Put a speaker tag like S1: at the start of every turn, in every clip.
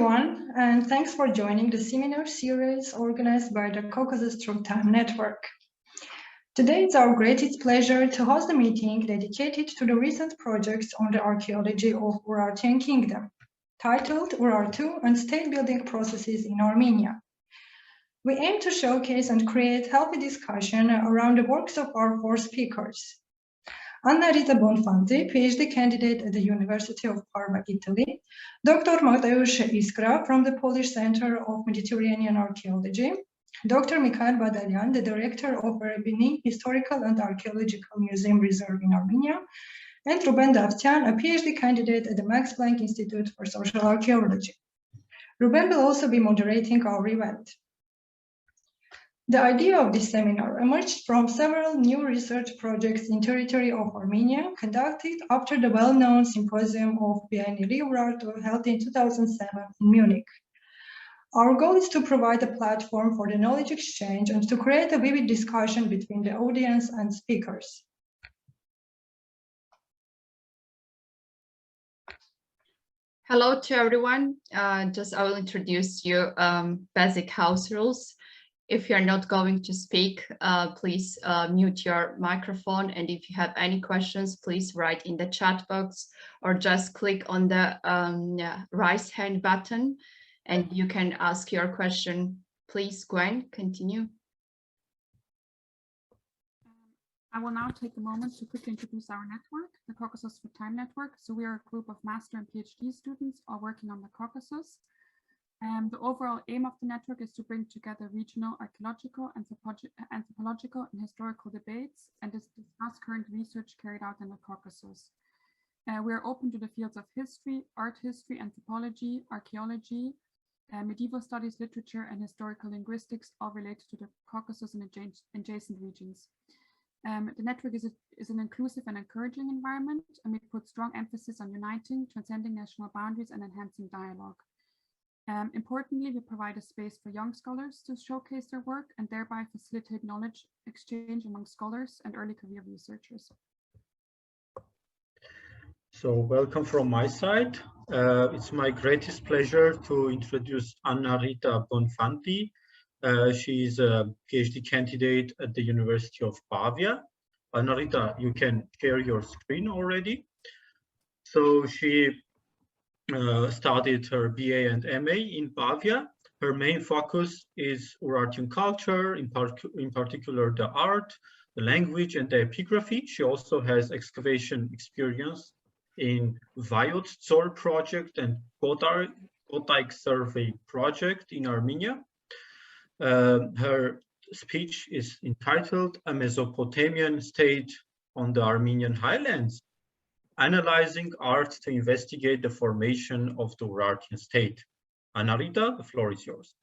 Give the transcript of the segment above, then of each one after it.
S1: everyone, and thanks for joining the seminar series organized by the Caucasus Through Time Network. Today, it's our greatest pleasure to host a meeting dedicated to the recent projects on the archaeology of Urartian Kingdom, titled Urartu and State-Building Processes in Armenia. We aim to showcase and create healthy discussion around the works of our four speakers. Annarita Bonfanti, PhD candidate at the University of Parma, Italy, Dr. Mateusz Iskra from the Polish Center of Mediterranean Archaeology, Dr. Mikhail Badalyan, the director of Armenian Historical and Archaeological Museum Reserve in Armenia, and Ruben Davtyan, a PhD candidate at the Max Planck Institute for Social Archaeology. Ruben will also be moderating our event. The idea of this seminar emerged from several new research projects in territory of Armenia conducted after the well-known symposium of Biennial Urartu held in 2007 in Munich. Our goal is to provide a platform for the knowledge exchange and to create a vivid discussion between the audience and speakers.
S2: Hello to everyone. I will introduce you basic house rules. If you're not going to speak, please mute your microphone. And if you have any questions, please write in the chat box or just click on the raise hand button and you can ask your question. Please, Gwen, continue.
S3: I will now take a moment to quickly introduce our network, the Caucasus Through Time Network. So we are a group of master and PhD students all working on the Caucasus. The overall aim of the network is to bring together regional archaeological, anthropological, and historical debates and discuss current research carried out in the Caucasus. We are open to the fields of history, art history, anthropology, archaeology, medieval studies, literature, and historical linguistics, all related to the Caucasus and adjacent regions. The network is an inclusive and encouraging environment, and we put strong emphasis on uniting, transcending national boundaries, and enhancing dialogue. Importantly, we provide a space for young scholars to showcase their work and thereby facilitate knowledge exchange among scholars and early career researchers.
S4: So welcome from my side. It's my greatest pleasure to introduce Annarita Bonfanti. She is a PhD candidate at the University of Pavia. Annarita, you can share your screen already. So she studied her BA and MA in Pavia. Her main focus is Urartian culture, in particular the art, the language, and the epigraphy. She also has excavation experience in Vayot Tzor project and Kotaik survey project in Armenia. Her speech is entitled A Mesopotamian State on the Armenian Highlands, Analyzing Art to Investigate the Formation of the Urartian State. Annarita, the floor is yours.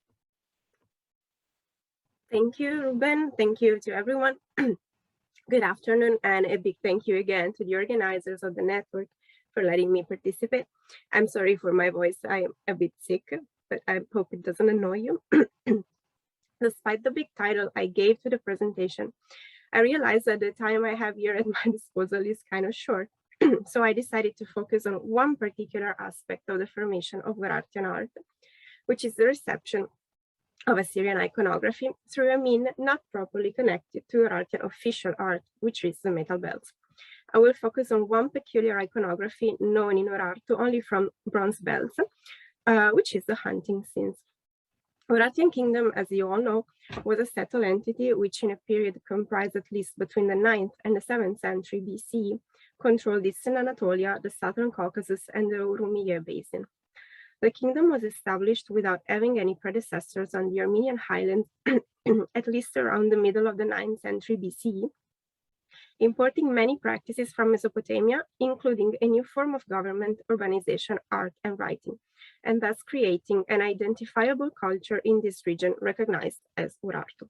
S5: Thank you, Ruben. Thank you to everyone. Good afternoon, and a big thank you again to the organizers of the network for letting me participate. I'm sorry for my voice. I am a bit sick, but I hope it doesn't annoy you. Despite the big title I gave to the presentation, I realized that the time I have here at my disposal is kind of short. So I decided to focus on one particular aspect of the formation of Urartian art, which is the reception of Assyrian iconography through a mean not properly connected to Urartian official art, which is the metal belts. I will focus on one peculiar iconography known in Urartu only from bronze belts, which is the hunting scenes. Urartian kingdom, as you all know, was a settled entity which in a period comprised at least between the 9th and the 7th century BCE, controlled Eastern Anatolia, the Southern Caucasus, and the Urumia basin. The kingdom was established without having any predecessors on the Armenian Highlands, at least around the middle of the 9th century BCE, importing many practices from Mesopotamia, including a new form of government, urbanization, art, and writing, and thus creating an identifiable culture in this region recognized as Urartu.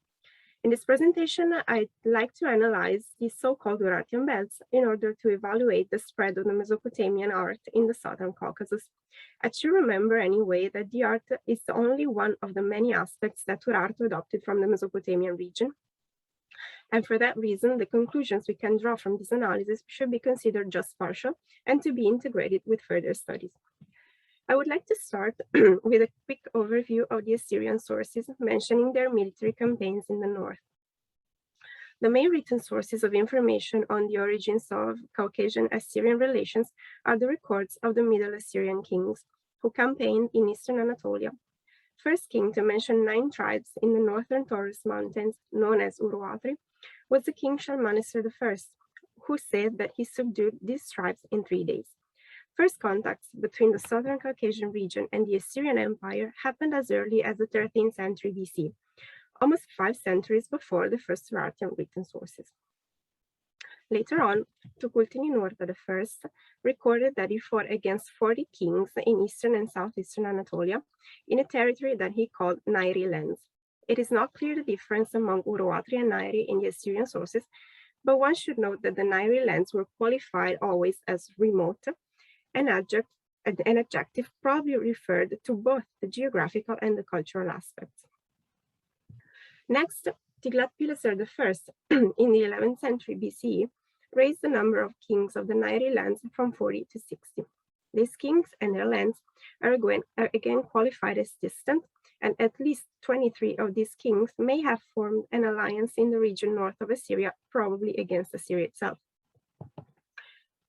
S5: In this presentation, I'd like to analyze the so-called Urartian belts in order to evaluate the spread of the Mesopotamian art in the Southern Caucasus. I should remember anyway that the art is only one of the many aspects that Urartu adopted from the Mesopotamian region. And for that reason, the conclusions we can draw from this analysis should be considered just partial and to be integrated with further studies. I would like to start with a quick overview of the Assyrian sources mentioning their military campaigns in the north. The main written sources of information on the origins of Caucasian-Assyrian relations are the records of the Middle Assyrian kings who campaigned in eastern Anatolia. First king to mention 9 tribes in the northern Taurus mountains, known as Urartu, was the king Shalmaneser I, who said that he subdued these tribes in 3 days. First contacts between the southern Caucasian region and the Assyrian Empire happened as early as the 13th century BC, almost 5 centuries before the first Urartian written sources. Later on, Tukulti-Ninurta I recorded that he fought against 40 kings in eastern and southeastern Anatolia in a territory that he called Nairi lands. It is not clear the difference among Urartu and Nairi in the Assyrian sources, but one should note that the Nairi lands were qualified always as remote. An adjective probably referred to both the geographical and the cultural aspects. Next, Tiglath-Pileser I in the 11th century BCE raised the number of kings of the Nairi lands from 40 to 60. These kings and their lands are again qualified as distant, and at least 23 of these kings may have formed an alliance in the region north of Assyria, probably against Assyria itself.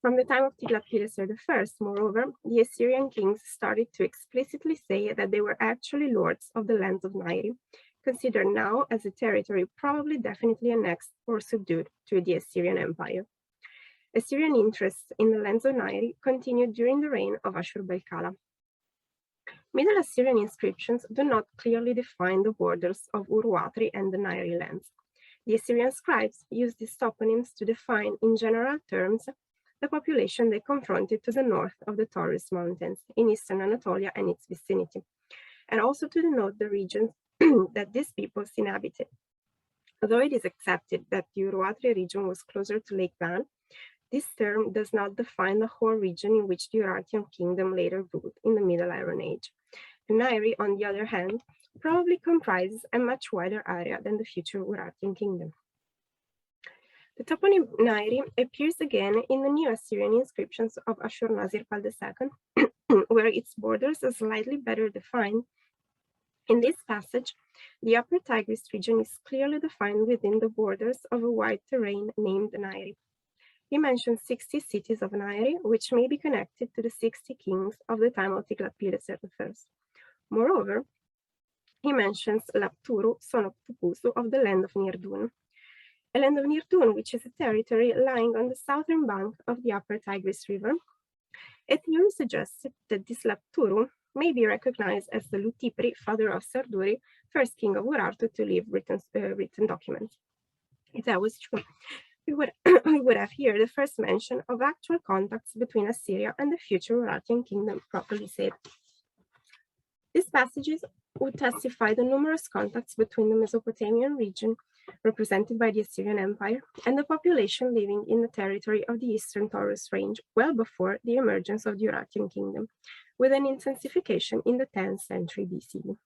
S5: From the time of Tiglath-Pileser I, moreover, the Assyrian kings started to explicitly say that they were actually lords of the lands of Nairi, considered now as a territory probably definitely annexed or subdued to the Assyrian Empire. Assyrian interests in the lands of Nairi continued during the reign of Ashur-bel-Kala. Middle Assyrian inscriptions do not clearly define the borders of Urartu and the Nairi lands. The Assyrian scribes used these toponyms to define, in general terms, the population they confronted to the north of the Taurus mountains in eastern Anatolia and its vicinity, and also to denote the regions that these peoples inhabited. Although it is accepted that the Urartu region was closer to Lake Van, this term does not define the whole region in which the Urartian kingdom later ruled in the Middle Iron Age. Nairi, on the other hand, probably comprises a much wider area than the future Urartian kingdom. The toponym Nairi appears again in the New Assyrian inscriptions of Ashur-nasir-pal II, where its borders are slightly better defined. In this passage, the Upper Tigris region is clearly defined within the borders of a wide terrain named Nairi. He mentions 60 cities of Nairi, which may be connected to the 60 kings of the time of Tiglath-Pileser I. Moreover, he mentions Lapturu, son of Tupusu, of the land of Nirdun, a land of Nirdun, which is a territory lying on the southern bank of the Upper Tigris River. A theory suggests that this Lapturu may be recognized as the Lutipri, father of Sarduri, first king of Urartu to leave written documents. If that was true, we would have here the first mention of actual contacts between Assyria and the future Urartian kingdom, properly said. These passages would testify the numerous contacts between the Mesopotamian region, represented by the Assyrian Empire, and the population living in the territory of the eastern Taurus range well before the emergence of the Urartian kingdom, with an intensification in the 10th century BC.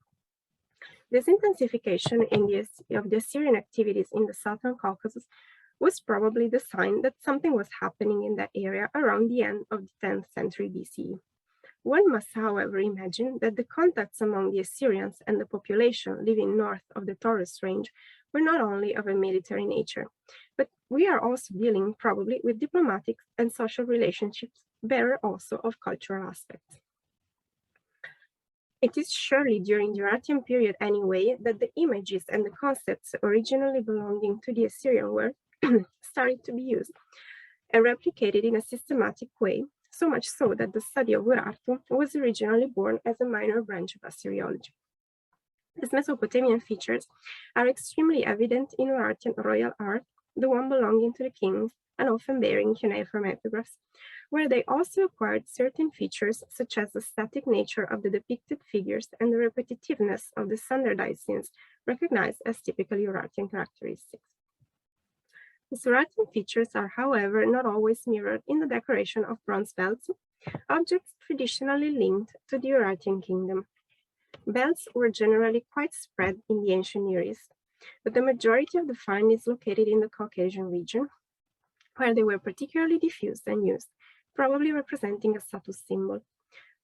S5: This intensification of the Assyrian activities in the southern Caucasus was probably the sign that something was happening in that area around the end of the 10th century BC. One must, however, imagine that the contacts among the Assyrians and the population living north of the Taurus range were not only of a military nature, but we are also dealing probably with diplomatic and social relationships, better also of cultural aspects. It is surely during the Urartian period anyway that the images and the concepts originally belonging to the Assyrian world started to be used and replicated in a systematic way, so much so that the study of Urartu was originally born as a minor branch of Assyriology. These Mesopotamian features are extremely evident in Urartian royal art, the one belonging to the kings and often bearing cuneiform epigraphs, where they also acquired certain features such as the static nature of the depicted figures and the repetitiveness of the standardized scenes recognized as typically Urartian characteristics. These Urartian features are, however, not always mirrored in the decoration of bronze belts, objects traditionally linked to the Urartian kingdom. Belts were generally quite spread in the ancient Near East, but the majority of the find is located in the Caucasian region, where they were particularly diffused and used, probably representing a status symbol.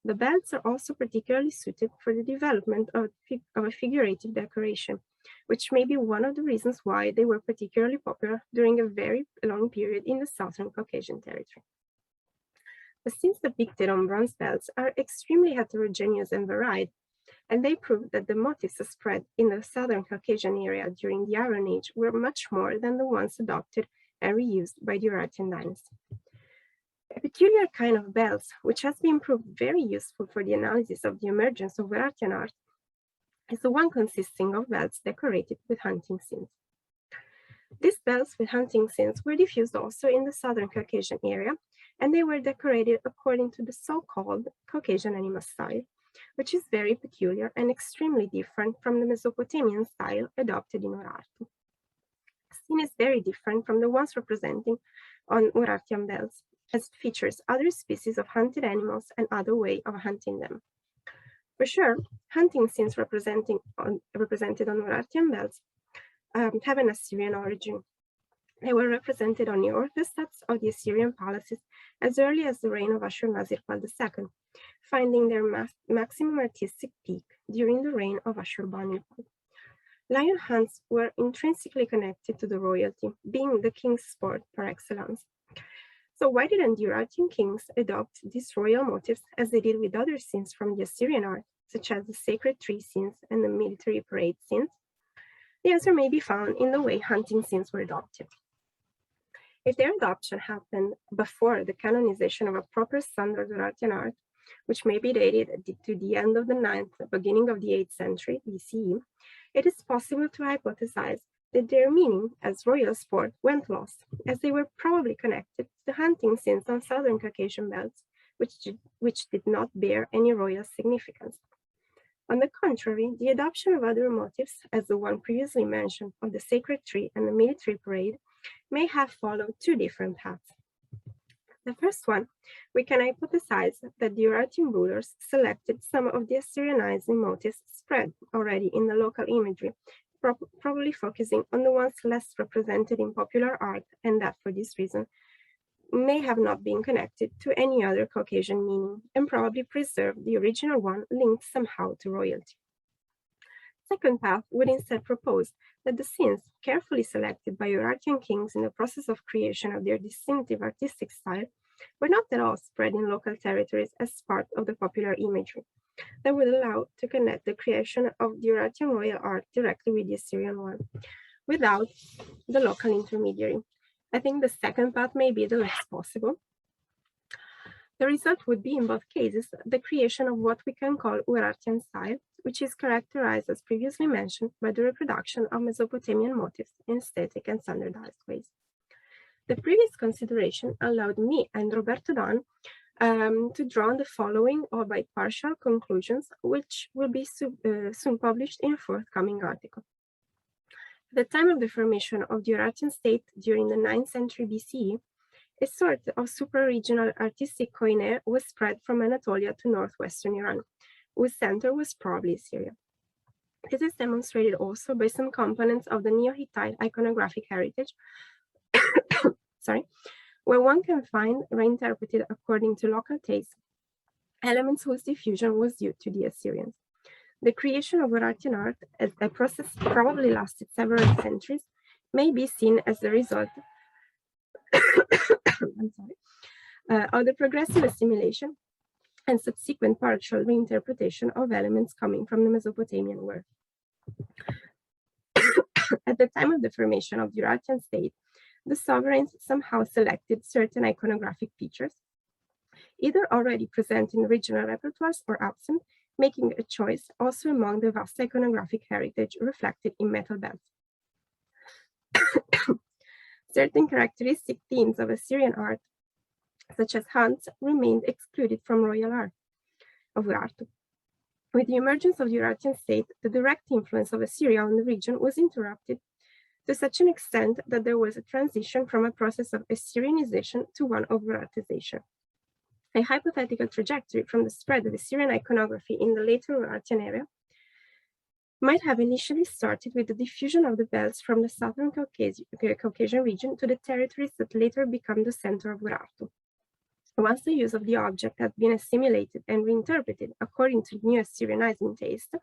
S5: The belts are also particularly suited for the development of a figurative decoration, which may be one of the reasons why they were particularly popular during a very long period in the Southern Caucasian territory. The scenes depicted on bronze belts are extremely heterogeneous and varied, and they prove that the motifs spread in the Southern Caucasian area during the Iron Age were much more than the ones adopted and reused by the Urartian dynasty. A peculiar kind of belts, which has been proved very useful for the analysis of the emergence of Urartian art, is the one consisting of belts decorated with hunting scenes. These belts with hunting scenes were diffused also in the Southern Caucasian area, and they were decorated according to the so-called Caucasian anima style, which is very peculiar and extremely different from the Mesopotamian style adopted in Urartu. The scene is very different from the ones representing on Urartian belts, as it features other species of hunted animals and other way of hunting them. For sure, hunting scenes represented on Urartian belts have an Assyrian origin. They were represented on the orthostats of the Assyrian palaces as early as the reign of Ashur-nasir-pal II, finding their maximum artistic peak during the reign of Ashur-banipal. Lion hunts were intrinsically connected to the royalty, being the king's sport par excellence. So why didn't the Urartian kings adopt these royal motifs as they did with other scenes from the Assyrian art, such as the sacred tree scenes and the military parade scenes? The answer may be found in the way hunting scenes were adopted. If their adoption happened before the canonization of a proper standard Urartian art, which may be dated to the end of the 9th, beginning of the 8th century BCE, it is possible to hypothesize that their meaning as royal sport went lost, as they were probably connected to the hunting scenes on Southern Caucasian belts, which did not bear any royal significance. On the contrary, the adoption of other motifs, as the one previously mentioned of the sacred tree and the military parade, may have followed two different paths. The first one, we can hypothesize that the Urartian rulers selected some of the Assyrianizing motifs spread already in the local imagery, probably focusing on the ones less represented in popular art, and that for this reason may have not been connected to any other Caucasian meaning, and probably preserved the original one linked somehow to royalty. Second path would instead propose that the scenes carefully selected by Urartian kings in the process of creation of their distinctive artistic style were not at all spread in local territories as part of the popular imagery that would allow to connect the creation of the Urartian royal art directly with the Assyrian one, without the local intermediary. I think the second path may be the less possible. The result would be, in both cases, the creation of what we can call Urartian style, which is characterized, as previously mentioned, by the reproduction of Mesopotamian motifs in aesthetic and standardized ways. The previous consideration allowed me and Roberto Dan to draw the following, albeit partial, conclusions, which will be soon published in a forthcoming article. At the time of the formation of the Urartian state during the 9th century BCE, a sort of super-regional artistic koine was spread from Anatolia to northwestern Iran, whose center was probably Syria. This is demonstrated also by some components of the Neo-Hittite iconographic heritage, where one can find, reinterpreted according to local taste, elements whose diffusion was due to the Assyrians. The creation of Urartian art, as a process probably lasted several centuries, may be seen as the result of the progressive assimilation and subsequent partial reinterpretation of elements coming from the Mesopotamian world. At the time of the formation of the Urartian state, the sovereigns somehow selected certain iconographic features, either already present in regional repertoires or absent, making a choice also among the vast iconographic heritage reflected in metal belts. Certain characteristic themes of Assyrian art, such as hunts, remained excluded from royal art of Urartu. With the emergence of the Urartian state, the direct influence of Assyria on the region was interrupted to such an extent that there was a transition from a process of Assyrianization to one of Urartization. A hypothetical trajectory from the spread of Assyrian iconography in the later Urartian area might have initially started with the diffusion of the belts from the Southern Caucasian region to the territories that later become the center of Urartu. Once the use of the object has been assimilated and reinterpreted according to new Assyrianizing taste,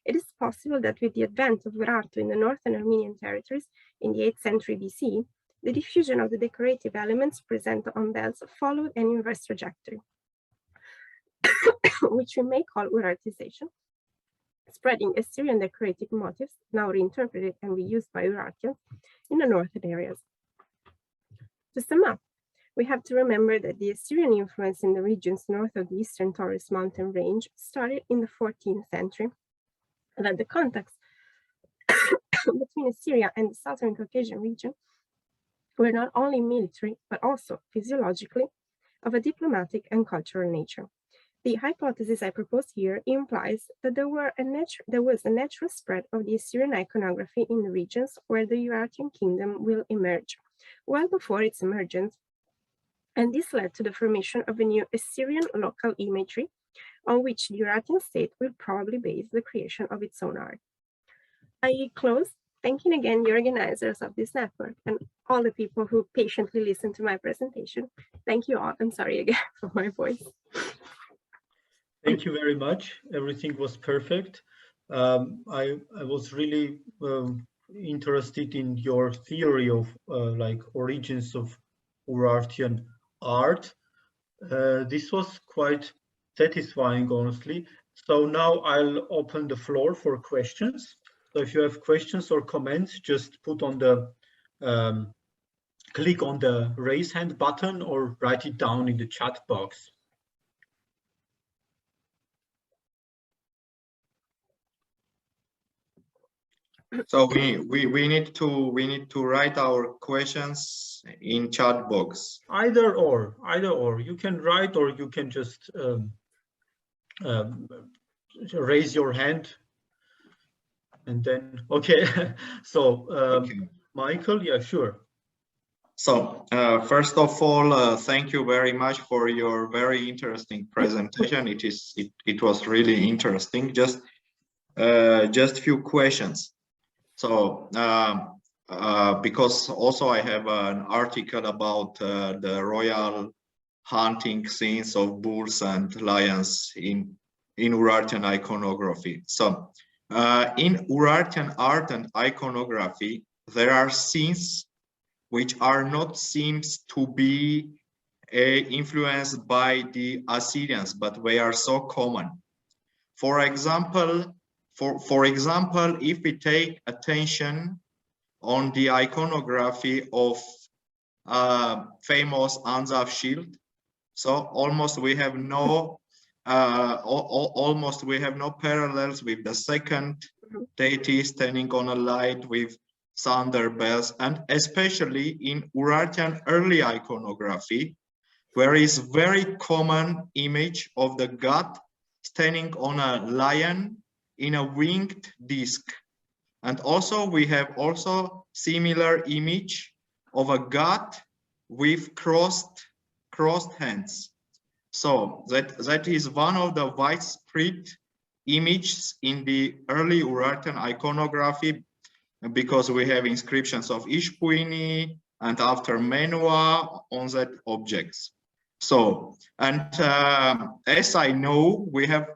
S5: it is possible that with the advent of Urartu in the northern Armenian territories in the 8th century BC, the diffusion of the decorative elements present on bells followed an inverse trajectory, which we may call Urartization, spreading Assyrian decorative motifs, now reinterpreted and reused by Urartians, in the northern areas. To sum up, we have to remember that the Assyrian influence in the regions north of the eastern Taurus mountain range started in the 14th century, and that the contacts between Assyria and the Southern Caucasian region were not only military, but also physiologically of a diplomatic and cultural nature. The hypothesis I propose here implies that there was a natural spread of the Assyrian iconography in the regions where the Urartian kingdom will emerge, well before its emergence, and this led to the formation of a new Assyrian local imagery on which the Urartian state will probably base the creation of its own art. I close thanking again the organizers of this network and all the people who patiently listened to my presentation. Thank you all. I'm sorry again for my voice.
S4: Thank you very much. Everything was perfect. I was really interested in your theory of like origins of Urartian art. This was quite satisfying, honestly. So now I'll open the floor for questions. So if you have questions or comments, just put on the click on the raise hand button or write it down in the chat box.
S6: So we need to write our questions in chat box.
S4: Either or. You can write or you can just raise your hand. And then, okay, so
S6: Okay.
S4: Michael, yeah, sure.
S6: So first of all, thank you very much for your very interesting presentation. It was really interesting. Just few questions. So because also I have an article about the royal hunting scenes of bulls and lions in Urartian iconography. So in Urartian art and iconography, there are scenes which are not seems to be influenced by the Assyrians, but they are so common. For example, if we take attention on the iconography of famous Anzav shield, so almost we have no parallels with the second deity standing on a light with thunder bells, and especially in Urartian early iconography, where is very common image of the god standing on a lion in a winged disc. And also we have also similar image of a god with crossed hands. So that is one of the widespread images in the early Urartian iconography, because we have inscriptions of Ishpuini and after Menua on that objects. So, and as I know, we have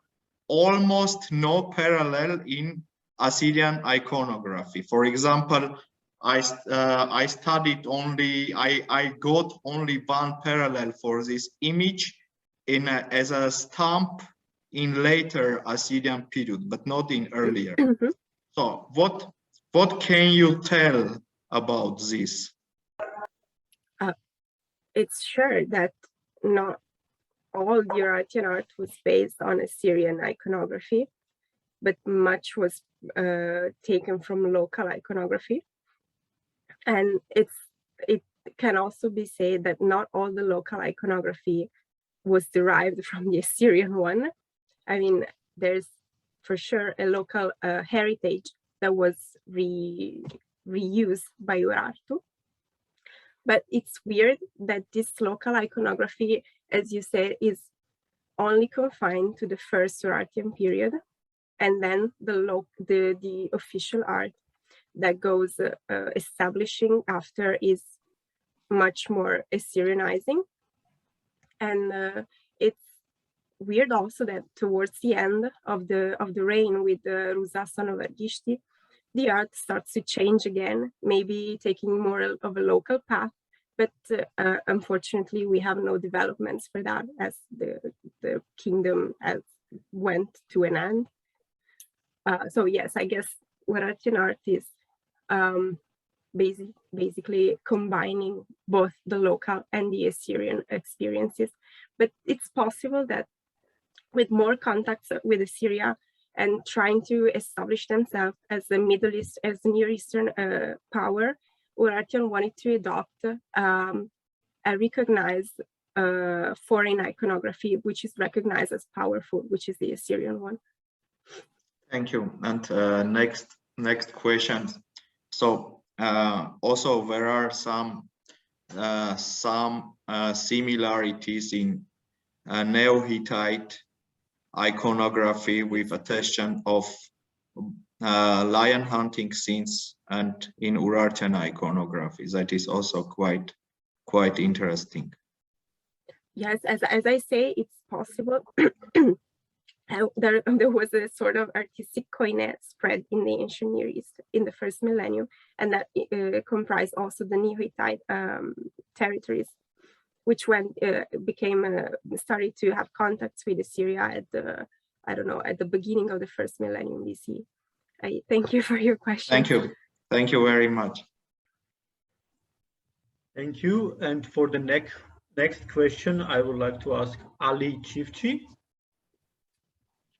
S6: almost no parallel in Assyrian iconography. For example, I studied only, I got only one parallel for this image in as a stamp in later Assyrian period, but not in earlier. So what can you tell about this?
S5: It's sure that not all the Urartian art was based on Assyrian iconography, but much was taken from local iconography. And it can also be said that not all the local iconography was derived from the Assyrian one. I mean, there's for sure a local heritage that was reused by Urartu. But it's weird that this local iconography, as you said, is only confined to the first Urartian period, and then the official art that goes establishing after is much more Assyrianizing. And it's weird also that towards the end of the reign with the Rusa-Sonovargishti, the art starts to change again, maybe taking more of a local path. But unfortunately, we have no developments for that as the kingdom went to an end. So yes, I guess Urartian art is basically combining both the local and the Assyrian experiences. But it's possible that with more contacts with Assyria and trying to establish themselves as the Middle East, as the Near Eastern power, Urartian wanted to adopt a recognized foreign iconography, which is recognized as powerful, which is the Assyrian one.
S6: Thank you. And next question. So also there are some similarities in Neo-Hittite iconography with attention of lion hunting scenes, and in Urartian iconography that is also quite interesting.
S5: Yes, as I say, it's possible. There was a sort of artistic koine spread in the ancient Near East in the first millennium, and that comprised also the Neo-Hittite territories, which started to have contacts with Assyria at the beginning of the first millennium BC. I thank you for your question.
S6: Thank you very much.
S4: Thank you. And for the next question, I would like to ask Ali Çiftçi.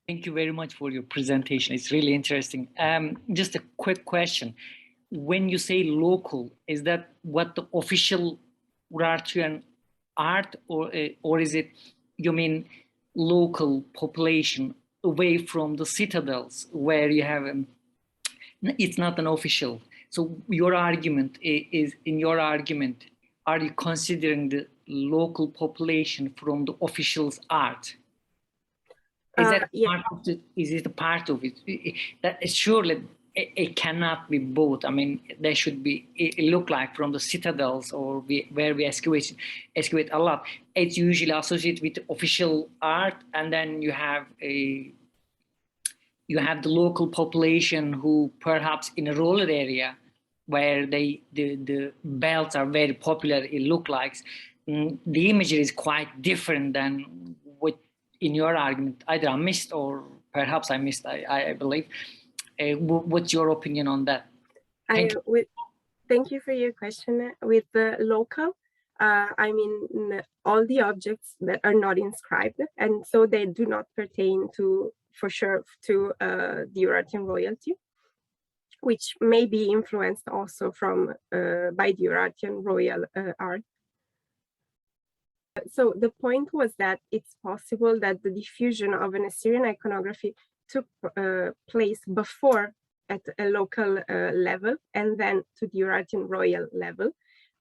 S7: Thank you very much for your presentation. It's really interesting. Just a quick question. When you say local, is that what the official Urartian art, or is it, you mean local population away from the citadels where you have, it's not an official. So your argument is, in your argument, are you considering the local population from the official's art? Is that part of it? Is it a part of it? That surely it cannot be both. I mean, there should be. It look like from the citadels or where we excavate a lot. It's usually associated with official art, and then you have the local population who perhaps in a rural area where the belts are very popular. It look like the imagery is quite different than what. In your argument, either I missed or perhaps I missed, I believe. What's your opinion on that?
S5: Thank you for your question. With the local, I mean, all the objects that are not inscribed, and so they do not pertain to, for sure, to the Urartian royalty, which may be influenced also by the Urartian royal art. So the point was that it's possible that the diffusion of an Assyrian iconography took place before at a local level and then to the Urartian royal level,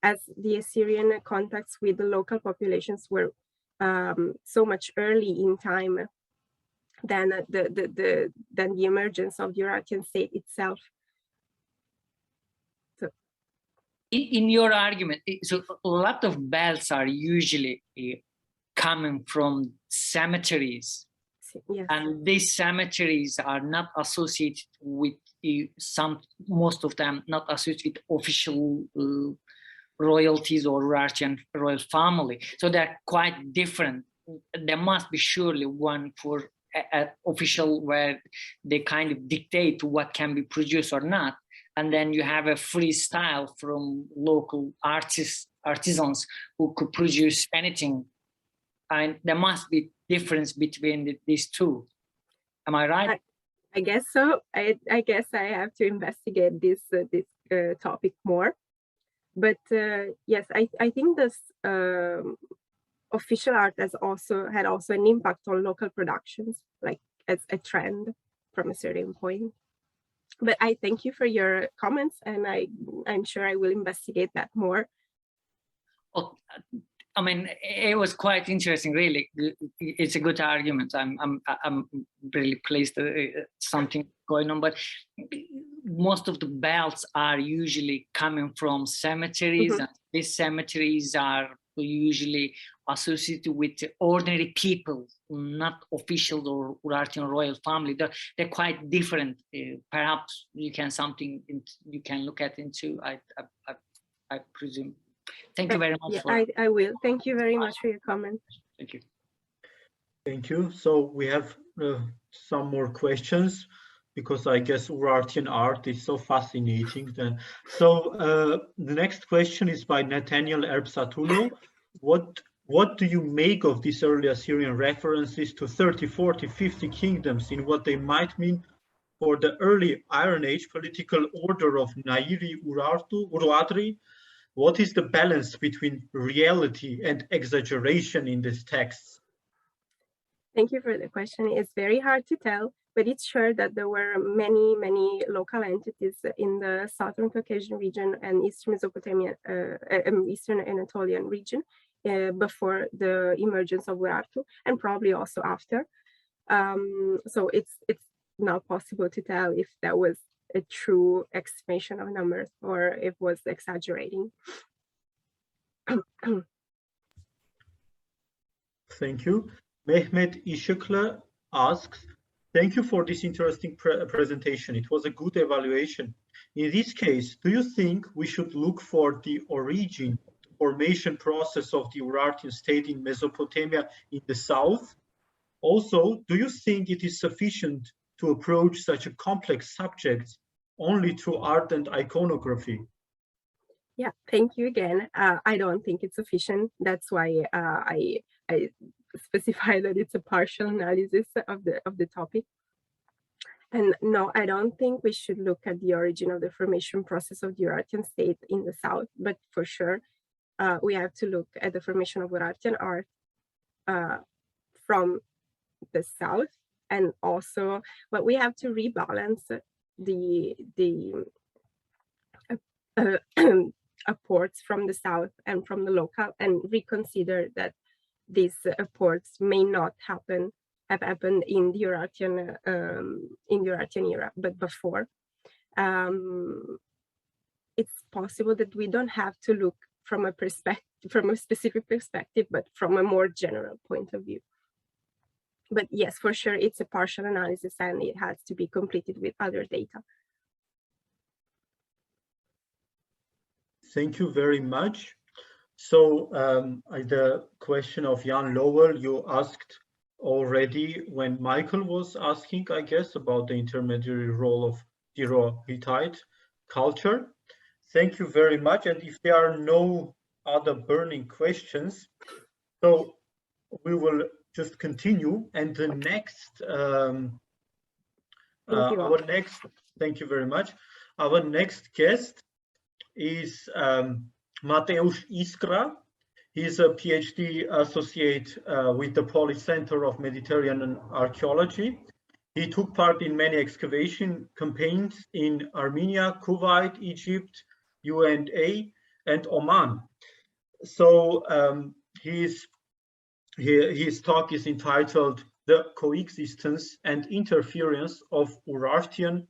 S5: as the Assyrian contacts with the local populations were so much early in time than the emergence of the Urartian state itself.
S7: In your argument, so a lot of bells are usually coming from cemeteries, yes. And these cemeteries are not associated with most of them not associated with official royalties or Urartian royal family. So they're quite different. There must be surely one for official where they kind of dictate what can be produced or not. And then you have a freestyle from local artisans who could produce anything. And there must be difference between these two. Am I right?
S5: I guess so. I guess I have to investigate this topic more. But yes, I think this official art had also an impact on local productions, like as a trend from a certain point. But I thank you for your comments, and I'm sure I will investigate that more.
S7: Oh, I mean, it was quite interesting, really. It's a good argument. I'm really pleased that something going on, but most of the belts are usually coming from cemeteries, and these cemeteries are who usually associated with the ordinary people, not officials or Urartian royal family. They're quite different. Perhaps you can you can look at into. I presume. Thank you very much.
S5: Yeah, I will. Thank you very much for your comment.
S7: Thank you.
S4: Thank you. So we have some more questions, because I guess Urartian art is so fascinating. So the next question is by Nathaniel Erbsatulo. What do you make of these early Assyrian references to 30, 40, 50 kingdoms in what they might mean for the early Iron Age political order of Nairi Uruatri? What is the balance between reality and exaggeration in these texts?
S5: Thank you for the question. It's very hard to tell, but it's sure that there were many, many local entities in the Southern Caucasian region and Eastern Mesopotamian, Eastern Anatolian region before the emergence of Urartu, and probably also after. So it's not possible to tell if that was a true estimation of numbers or if it was exaggerating.
S4: Thank you. Mehmet Işıklı asks, thank you for this interesting presentation. It was a good evaluation. In this case, do you think we should look for the origin, formation process of the Urartian state in Mesopotamia in the south? Also, do you think it is sufficient to approach such a complex subject only through art and iconography?
S5: Yeah, thank you again. I don't think it's sufficient. That's why I specify that it's a partial analysis of the topic. And no, I don't think we should look at the origin of the formation process of the Urartian state in the south, but for sure, we have to look at the formation of Urartian art from the south, and also, but we have to rebalance the apports from the south and from the local, and reconsider that these apports may not have happened in the Urartian era, but before. It's possible that we don't have to look from a specific perspective, but from a more general point of view. But yes, for sure, it's a partial analysis and it has to be completed with other data.
S4: Thank you very much. So the question of Jan Lowell, you asked already when Michael was asking, I guess, about the intermediary role of Hittite culture. Thank you very much. And if there are no other burning questions, so we will just continue. And the next, thank you very much. Our next guest is Mateusz Iskra. He's a PhD associate with the Polish Center of Mediterranean Archaeology. He took part in many excavation campaigns in Armenia, Kuwait, Egypt, UAE, and Oman. So his talk is entitled "The Coexistence and Interference of Urartian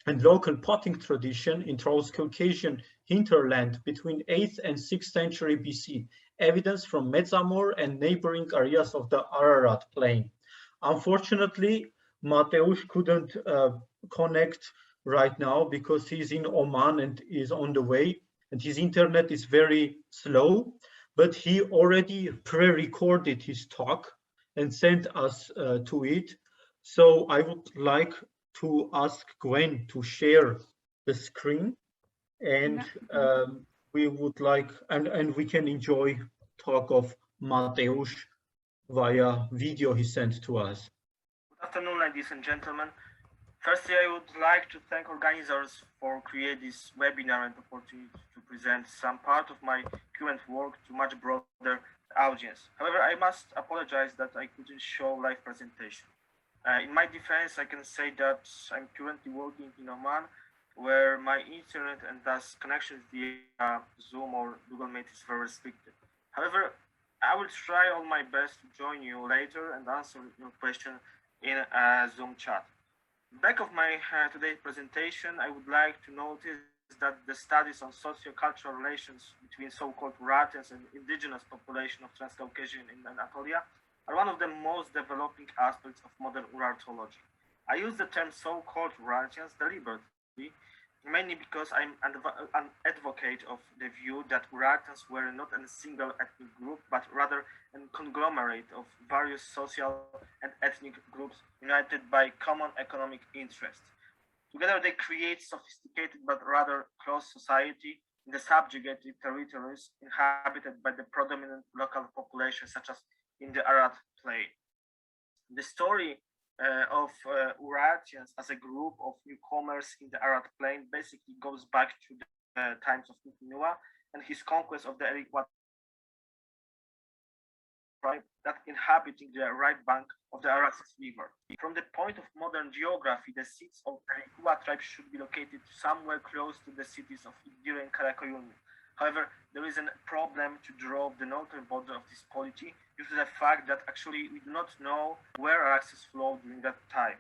S4: and Local Potting Tradition in Transcaucasian Hinterland between 8th and 6th century BC, evidence from Metsamor and neighboring areas of the Ararat plain." Unfortunately, Mateusz couldn't connect right now because he's in Oman and is on the way, and his internet is very slow, but he already pre-recorded his talk and sent us to it. So I would like to ask Gwen to share the screen, and we would like, and we can enjoy talk of Mateusz via video he sent to us.
S8: Good afternoon, ladies and gentlemen. Firstly, I would like to thank organizers for creating this webinar and opportunity to present some part of my current work to much broader audience. However, I must apologize that I couldn't show live presentation. In my defense, I can say that I'm currently working in Oman, where my internet and thus connection via Zoom or Google Meet is very restricted. However, I will try all my best to join you later and answer your question in a Zoom chat. Back of my today's presentation, I would like to notice that the studies on socio-cultural relations between so-called Urartians and indigenous population of Transcaucasian in Anatolia are one of the most developing aspects of modern Urartology. I use the term so-called Urartians deliberately, mainly because I'm an advocate of the view that Urartians were not a single ethnic group, but rather a conglomerate of various social and ethnic groups united by common economic interests. Together they create sophisticated but rather close society in the subjugated territories inhabited by the predominant local population, such as in the Ararat plain. The story of Urartians as a group of newcomers in the Ararat plain basically goes back to the times of Nuwa and his conquest of the Eriqua tribe that inhabiting the right bank of the Ararat River. From the point of modern geography, the seats of the Eriqua tribe should be located somewhere close to the cities of Igdir and Karakoyunlu. However, there is a problem to draw the northern border of this polity due to the fact that actually we do not know where access flowed during that time.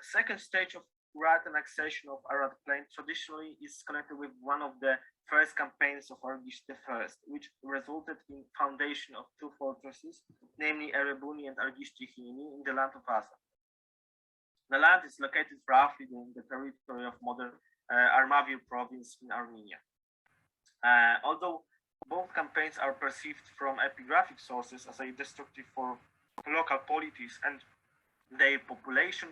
S8: Second stage of Urartian annexation of Ararat plain traditionally is connected with one of the first campaigns of Argish I, which resulted in foundation of two fortresses, namely Erebuni and Argish Tihini in the land of Asa. The land is located roughly in the territory of modern Armavir province in Armenia. Although both campaigns are perceived from epigraphic sources as a destructive for local polities and their population,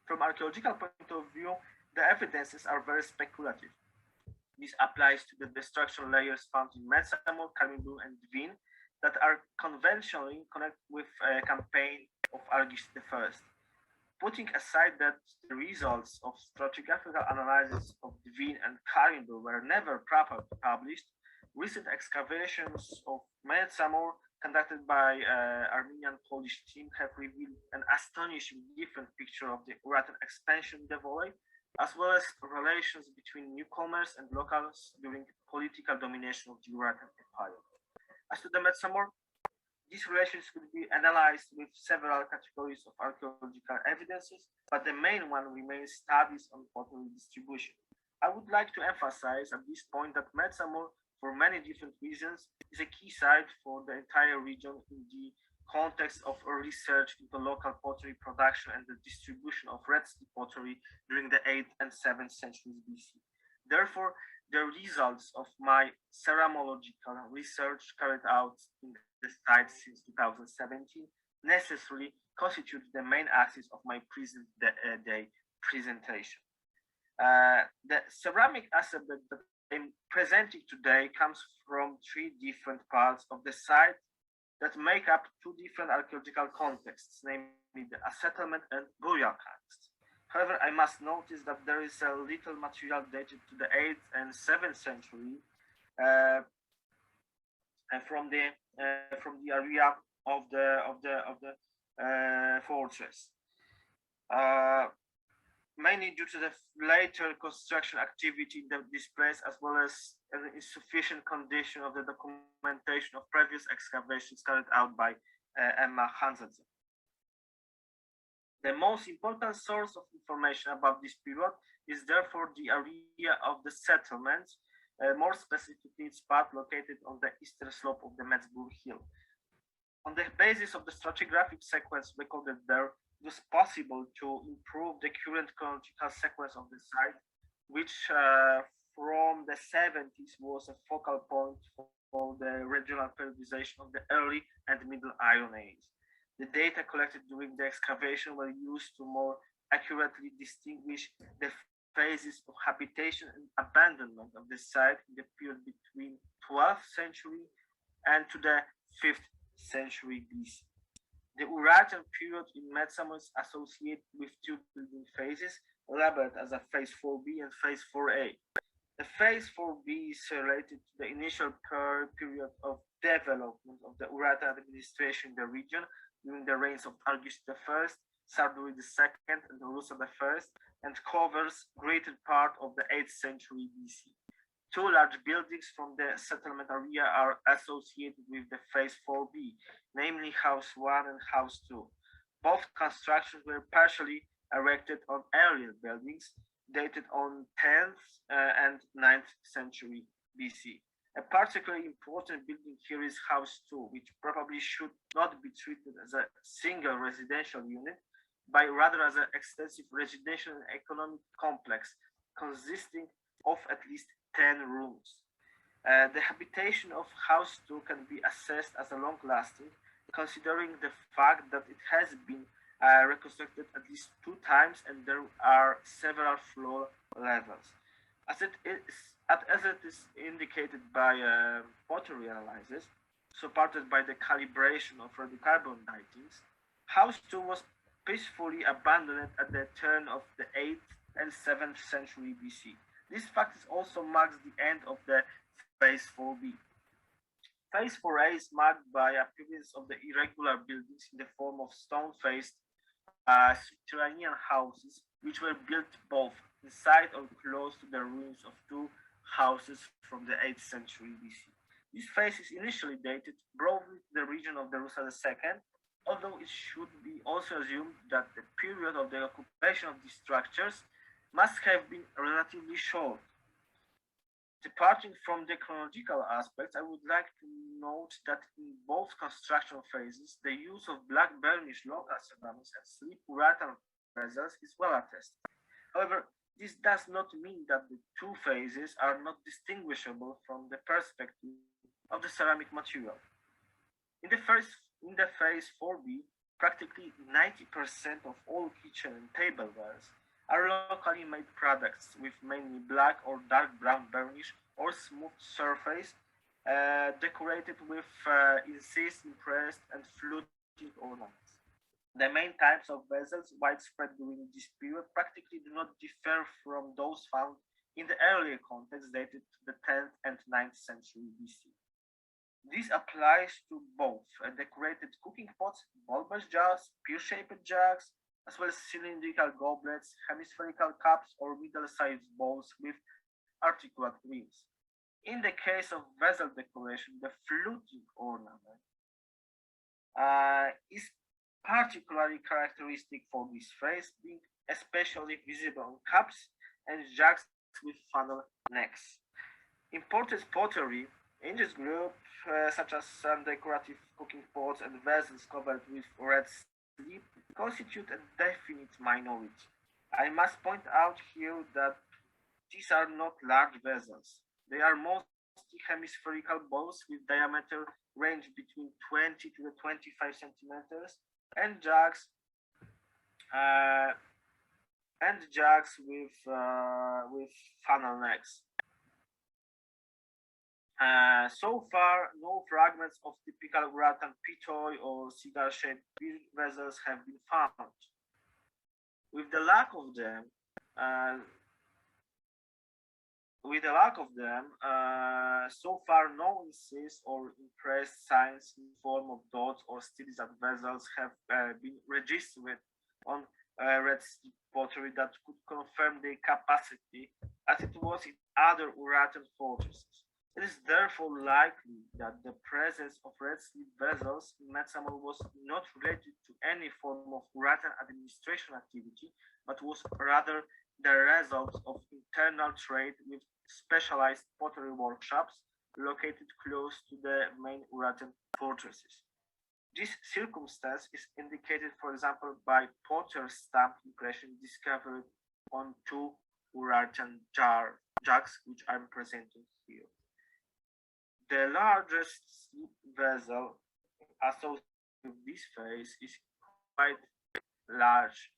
S8: from archaeological point of view, the evidences are very speculative. This applies to the destruction layers found in Metsamor, Karmibu, and Dvin that are conventionally connected with a campaign of Argish I. Putting aside that the results of stratigraphical analysis of Dvin and Karmibu were never properly published, recent excavations of Metsamor conducted by Armenian Polish team have revealed an astonishing different picture of the Urartian expansion in the valley, as well as relations between newcomers and locals during political domination of the Urartian Empire. As to the Metsamor, these relations could be analyzed with several categories of archaeological evidences, but the main one remains studies on pottery distribution. I would like to emphasize at this point that Metsamor, for many different reasons, is a key site for the entire region in the context of a research into local pottery production and the distribution of red stone pottery during the 8th and 7th centuries BC. Therefore, the results of my ceramological research carried out in the site since 2017 necessarily constitute the main axis of my present day presentation. The ceramic aspect that I'm presenting today comes from three different parts of the site that make up two different archaeological contexts, namely the settlement and burial context. However, I must notice that there is a little material dated to the 8th and 7th century from the area of the fortress. Mainly due to the later construction activity in this place, as well as an insufficient condition of the documentation of previous excavations carried out by Emma Hansen. The most important source of information about this period is therefore the area of the settlement, more specifically its part located on the eastern slope of the Metzbur hill. On the basis of the stratigraphic sequence recorded there, it was possible to improve the current chronological sequence of the site, which from the 70s was a focal point for the regional periodization of the early and middle Iron Age. The data collected during the excavation were used to more accurately distinguish the phases of habitation and abandonment of the site in the period between 12th century and to the 5th century BC. The Urartian period in Metsamor is associated with two building phases, labeled as a phase 4b and phase 4a. The phase 4b is related to the initial period of development of the Urartian administration in the region during the reigns of Argish I, Sarduri II, and Rusa I, and covers greater part of the 8th century BC. Two large buildings from the settlement area are associated with the phase 4b, namely House 1 and House 2. Both constructions were partially erected on earlier buildings. dated on 10th and 9th century BC. A particularly important building here is House 2, which probably should not be treated as a single residential unit, but rather as an extensive residential and economic complex consisting of at least 10 rooms. The habitation of House 2 can be assessed as a long-lasting, considering the fact that it has been reconstructed at least 2 times and there are several floor levels. As it is indicated by pottery analysis, supported by the calibration of radiocarbon datings, House 2 was peacefully abandoned at the turn of the 8th and 7th century BC. This fact also marks the end of the Phase 4b. Phase 4a is marked by appearance of the irregular buildings in the form of stone-faced subterranean houses, which were built both inside or close to the ruins of 2 houses from the 8th century BC. This phase is initially dated broadly to the region of the Rusa II, although it should be also assumed that the period of the occupation of these structures must have been relatively short. Departing from the chronological aspects, I would like to note that in both construction phases, the use of black burnished local ceramics and sleep Urartian vessels is well attested. However, this does not mean that the 2 phases are not distinguishable from the perspective of the ceramic material. In the phase 4b, practically 90% of all kitchen and tableware are locally made products with mainly black or dark brown burnish or smooth surface, decorated with incised, impressed, and fluting ornaments. The main types of vessels widespread during this period practically do not differ from those found in the earlier context dated to the 10th and 9th century BC. This applies to both decorated cooking pots, bulbous jars, pear-shaped jugs, as well as cylindrical goblets, hemispherical cups, or middle-sized bowls with articulate rims. In the case of vessel decoration, the fluting ornament is particularly characteristic for this phase, being especially visible on cups and jugs with funnel necks. Imported pottery in this group, such as some decorative cooking pots and vessels covered with red slip, constitute a definite minority. I must point out here that these are not large vessels. They are mostly hemispherical bowls with diameter range between 20 to 25 centimeters, and jugs with funnel necks. So far, no fragments of typical Urartian pitoi or cigar-shaped vessels have been found. With the lack of them, so far no incised or impressed signs in form of dots or stylized vessels have been registered on red slip pottery that could confirm their capacity as it was in other Urartian fortresses. It is therefore likely that the presence of red slip vessels in Metsamor was not related to any form of Urartian administration activity, but was rather the result of internal trade with specialized pottery workshops located close to the main Urartian fortresses. This circumstance is indicated, for example, by potter's stamp impression discovered on 2 Urartian jugs, which I'm presenting here. The largest slip vessel associated with this phase is quite large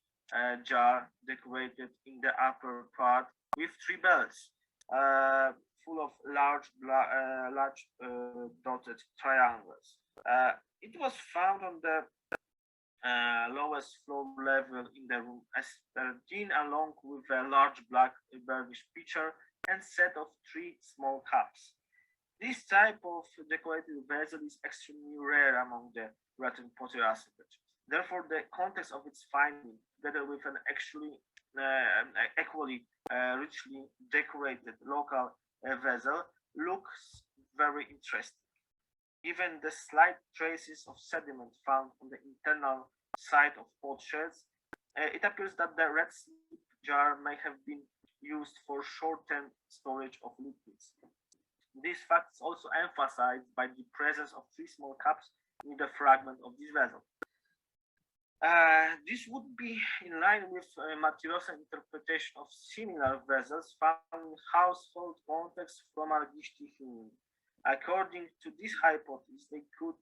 S8: jar decorated in the upper part with 3 bells, full of large dotted triangles. It was found on the lowest floor level in the room as 13, along with a large black burnished pitcher and set of 3 small cups. This type of decorated vessel is extremely rare among the Urartian pottery assemblages. Therefore, the context of its finding, together with an equally richly decorated local vessel, looks very interesting. Even the slight traces of sediment found on the internal side of pot shells, it appears that the red slip jar may have been used for short-term storage of liquids. This fact is also emphasized by the presence of 3 small cups in the fragment of this vessel. This would be in line with Mateusz's interpretation of similar vessels found in household contexts from Argishti Hymn. According to this hypothesis, they could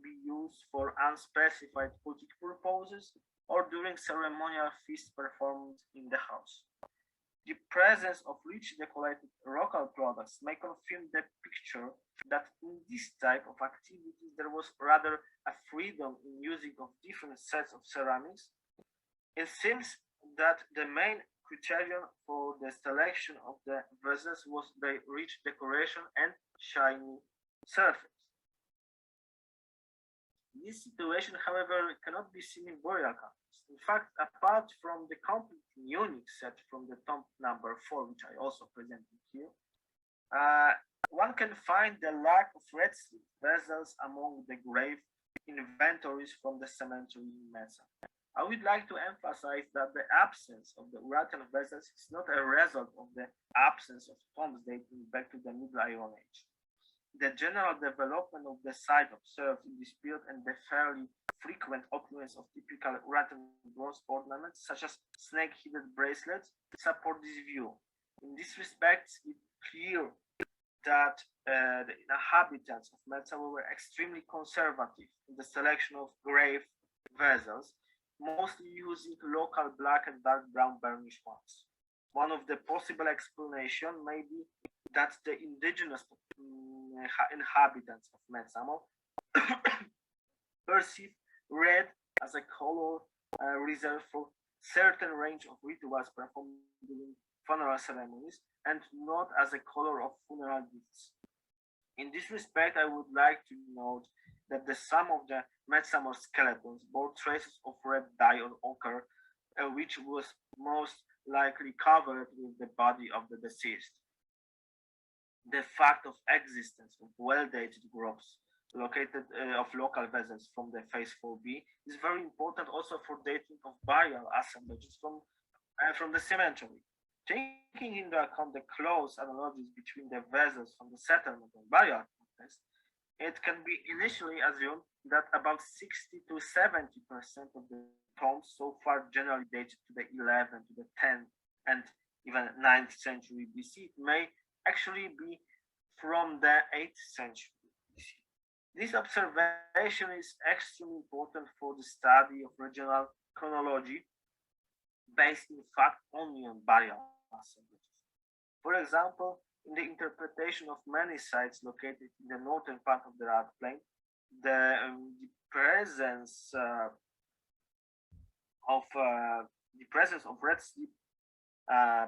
S8: be used for unspecified cultic purposes or during ceremonial feasts performed in the house. The presence of rich decorated local products may confirm the picture that in this type of activities there was rather a freedom in using of different sets of ceramics. It seems that the main criterion for the selection of the vessels was their rich decoration and shiny surface. This situation, however, cannot be seen in burial countries. In fact, apart from the complete unique set from the tomb number 4, which I also presented here, one can find the lack of red slip vessels among the grave inventories from the cemetery in Metsamor. I would like to emphasize that the absence of the Urartian vessels is not a result of the absence of tombs dating back to the Middle Iron Age. The general development of the site observed in this period and the fairly frequent occurrence of typical Urartian bronze ornaments, such as snake-headed bracelets, support this view. In this respect, it's clear that the inhabitants of Metsamor were extremely conservative in the selection of grave vessels, mostly using local black and dark brown burnished ones. One of the possible explanations may be that the indigenous inhabitants of Metsamor perceive red as a color reserved for certain range of rituals performed during funeral ceremonies and not as a color of funeral gifts. In this respect, I would like to note that some of the Metsamor skeletons bore traces of red dye or ochre, which was most likely covered with the body of the deceased. The fact of existence of well-dated groups located of local vessels from the phase 4b is very important also for dating of burial assemblages from the cemetery. Taking into account the close analogies between the vessels from the settlement and burial context, it can be initially assumed that about 60 to 70% of the tombs so far generally dated to the 11th to the 10th and even 9th century BC may actually be from the 8th century BC. This observation is extremely important for the study of regional chronology, based in fact only on burial assemblages. For example, in the interpretation of many sites located in the northern part of the Ararat plain, the presence of red slip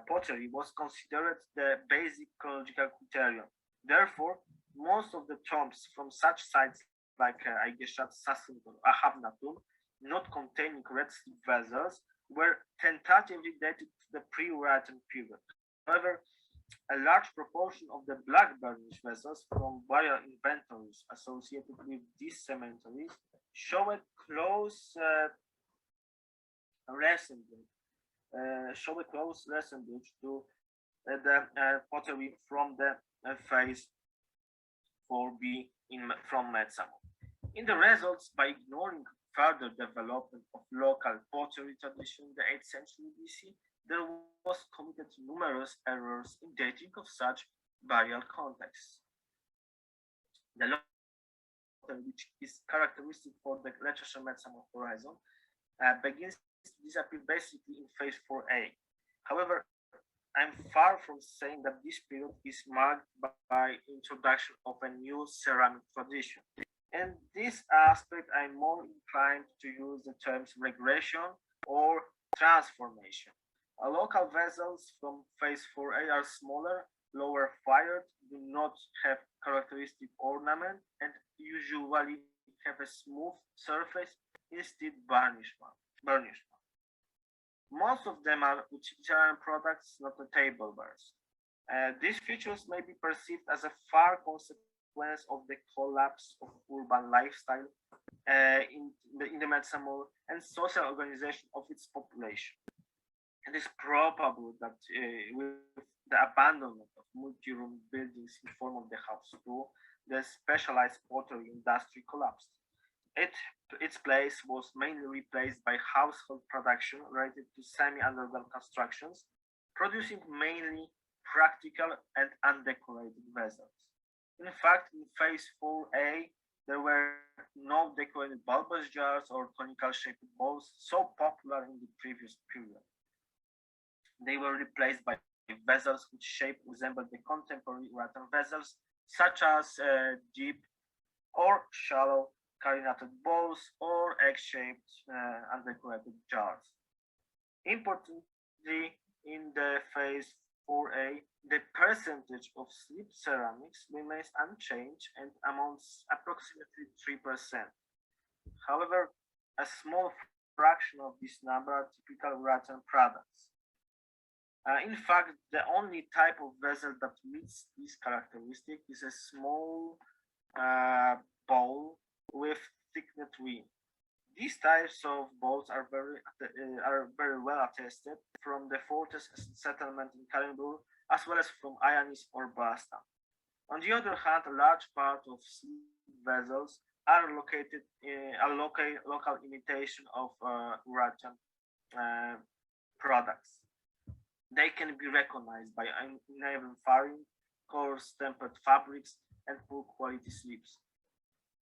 S8: pottery was considered the basic chronological criterion. Therefore, most of the tombs from such sites like Aigeshat, Sassun, or Ahabnatum, not containing red slip vessels, were tentatively dated to the pre-Urartian period. However, a large proportion of the black burnished vessels from burial inventories associated with these cemeteries show a close resemblance to the pottery from the phase 4b from Metsamor. In the results, by ignoring further development of local pottery tradition in the 8th century BC, there was committed numerous errors in dating of such burial contexts. The local, which is characteristic for the Glacial Metsamor horizon, begins to disappear basically in phase 4a. However, I'm far from saying that this period is marked by introduction of a new ceramic tradition. In this aspect, I'm more inclined to use the terms regression or transformation. Local vessels from phase 4a are smaller, lower fired, do not have characteristic ornament, and usually have a smooth surface instead burnished one. Most of them are utilitarian products, not notable-bearers. These features may be perceived as a far consequence of the collapse of urban lifestyle in the Metsamor and social organization of its population. It is probable that with the abandonment of multi-room buildings in form of the house too, the specialized pottery industry collapsed. Its place was mainly replaced by household production related to semi-underground constructions, producing mainly practical and undecorated vessels. In fact, in phase 4A, there were no decorated bulbous jars or conical-shaped bowls so popular in the previous period. They were replaced by vessels whose shape resembled the contemporary Urartian vessels, such as deep or shallow carinated bowls or egg-shaped undecorated jars. Importantly, in the phase 4A, the percentage of slip ceramics remains unchanged and amounts approximately 3%. However, a small fraction of this number are typical Urartian products. In fact, the only type of vessel that meets this characteristic is a small bowl with thickened rim. These types of bowls are very well attested from the Fortes settlement in Kalinbur, as well as from Ayanis or Basta. On the other hand, a large part of sleeve vessels are located in a local imitation of Urartian products. They can be recognized by uneven firing, coarse tempered fabrics, and poor quality sleeves.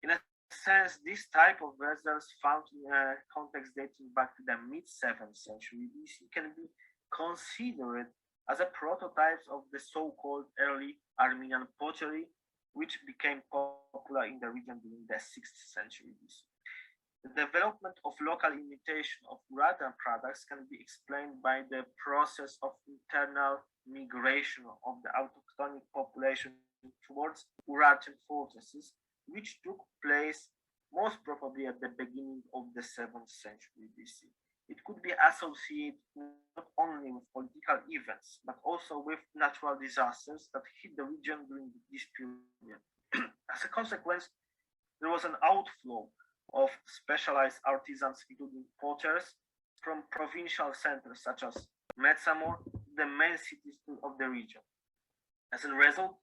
S8: In a sense, this type of vessels found in a context dating back to the mid-7th century BC can be considered as a prototype of the so-called early Armenian pottery, which became popular in the region during the 6th century BC. The development of local imitation of Urartian products can be explained by the process of internal migration of the autochthonic population towards Urartian fortresses, which took place most probably at the beginning of the 7th century BC. It could be associated not only with political events, but also with natural disasters that hit the region during this period. As a consequence, there was an outflow of specialized artisans, including potters, from provincial centers such as Metsamor, the main cities of the region. As a result,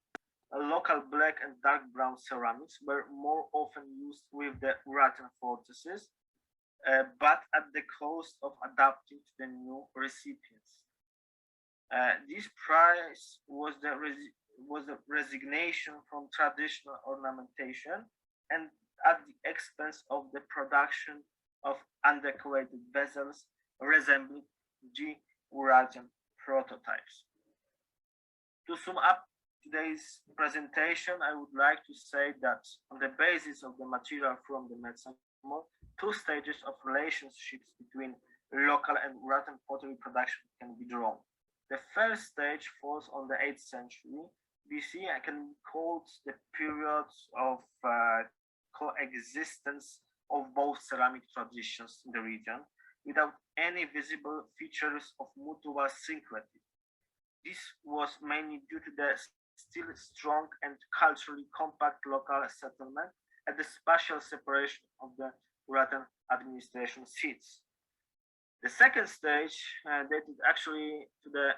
S8: local black and dark brown ceramics were more often used with the Urartian fortresses, but at the cost of adapting to the new recipients. This price was the resignation from traditional ornamentation and at the expense of the production of undecorated vessels resembling the Urartian prototypes. To sum up today's presentation, I would like to say that on the basis of the material from the Metsamor, two stages of relationships between local and Urartian pottery production can be drawn. The first stage falls on the 8th century BC and can be called the period of coexistence of both ceramic traditions in the region without any visible features of mutual syncretism. This was mainly due to the still strong and culturally compact local settlement and the spatial separation of the Urartian administration seats. The second stage, dated actually to the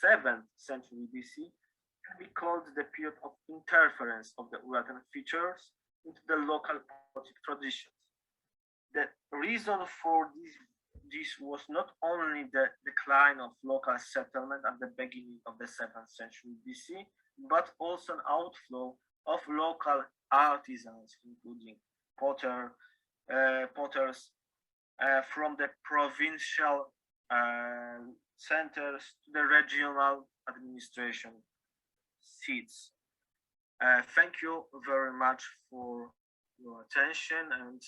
S8: 7th century BC, can be called the period of interference of the Urartian features into the local pottery traditions. The reason for this was not only the decline of local settlement at the beginning of the 7th century BC, but also an outflow of local artisans, including potters from the provincial centers to the regional administration seats. Thank you very much for your attention, and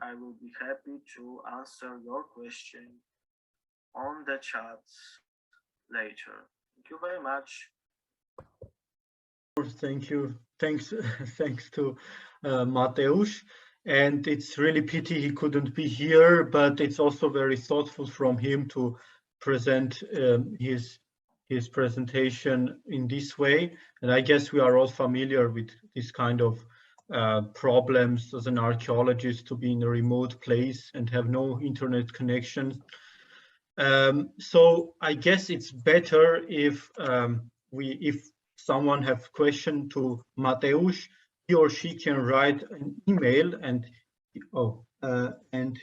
S8: I will be happy to answer your question on the chat later. Thank you very much.
S4: Thank you. Thanks to Mateusz. And it's really pity he couldn't be here, but it's also very thoughtful from him to present his presentation in this way. And I guess we are all familiar with this kind of problems as an archaeologist, to be in a remote place and have no internet connection. So I guess it's better if if someone has question to Mateusz, he or she can write an email, and and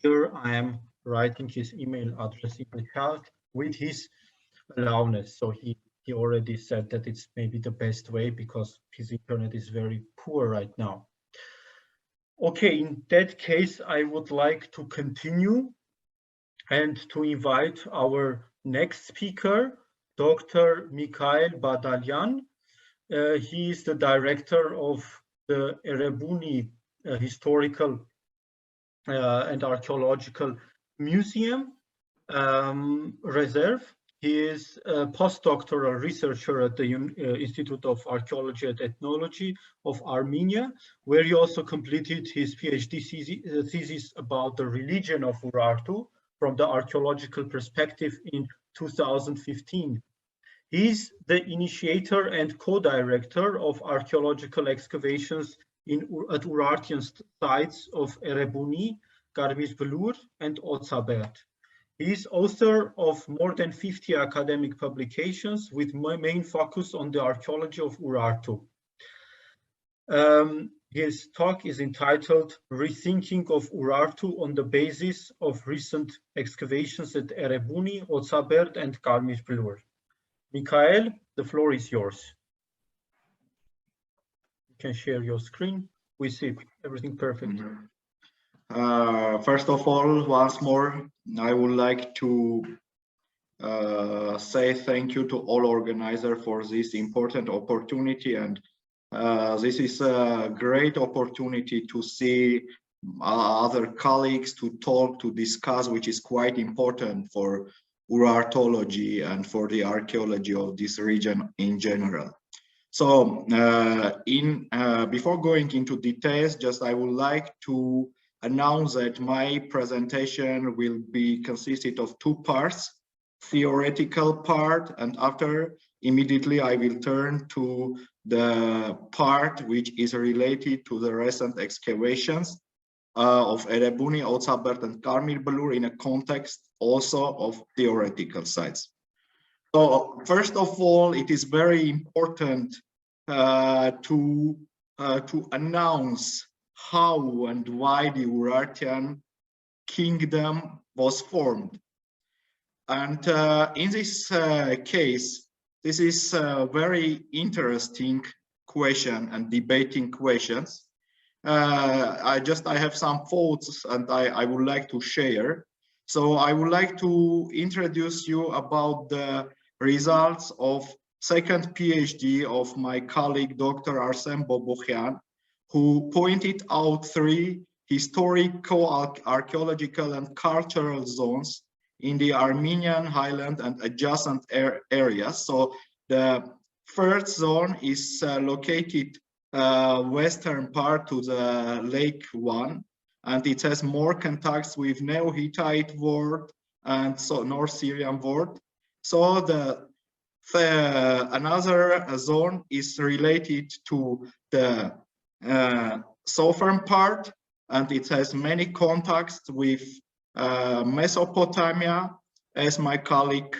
S4: here I am writing his email address in the chat with his allowance. So he already said that it's maybe the best way because his internet is very poor right now. Okay, in that case, I would like to continue and to invite our next speaker, Dr. Mikhail Badalyan. He is the director of the Erebuni Historical and Archaeological Museum Reserve. He is a postdoctoral researcher at the Institute of Archaeology and Ethnology of Armenia, where he also completed his PhD thesis about the religion of Urartu from the archaeological perspective in 2015. He is the initiator and co-director of archaeological excavations at Urartian sites of Erebuni, Garmiz-Blur, and Otsabert. He is author of more than 50 academic publications with main focus on the archaeology of Urartu. His talk is entitled Rethinking of Urartu on the basis of recent excavations at Erebuni, Otsabert, and Garmiz-Blur. Mikhail, the floor is yours. You can share your screen. We see everything perfect.
S6: First of all, once more, I would like to say thank you to all organizers for this important opportunity, and this is a great opportunity to see other colleagues, to talk, to discuss, which is quite important for Urartology and for the archaeology of this region in general. So before going into details, just I would like to announce that my presentation will be consisted of two parts, theoretical part, and after immediately I will turn to the part which is related to the recent excavations of Erebuni, Otsabert, and Garmiz-Blur in a context also of theoretical sites. So first of all, it is very important to announce how and why the Urartian kingdom was formed. And in this case, this is a very interesting question and debating questions. I have some thoughts and I would like to share. So I would like to introduce you about the results of second PhD of my colleague, Dr. Arsen Bobokian, who pointed out 3 historical, archaeological, and cultural zones in the Armenian Highlands and adjacent areas. So the first zone is located western part to the Lake One, and it has more contacts with Neo-Hittite world and so North Syrian world. So another zone is related to the southern part, and it has many contacts with Mesopotamia, as my colleague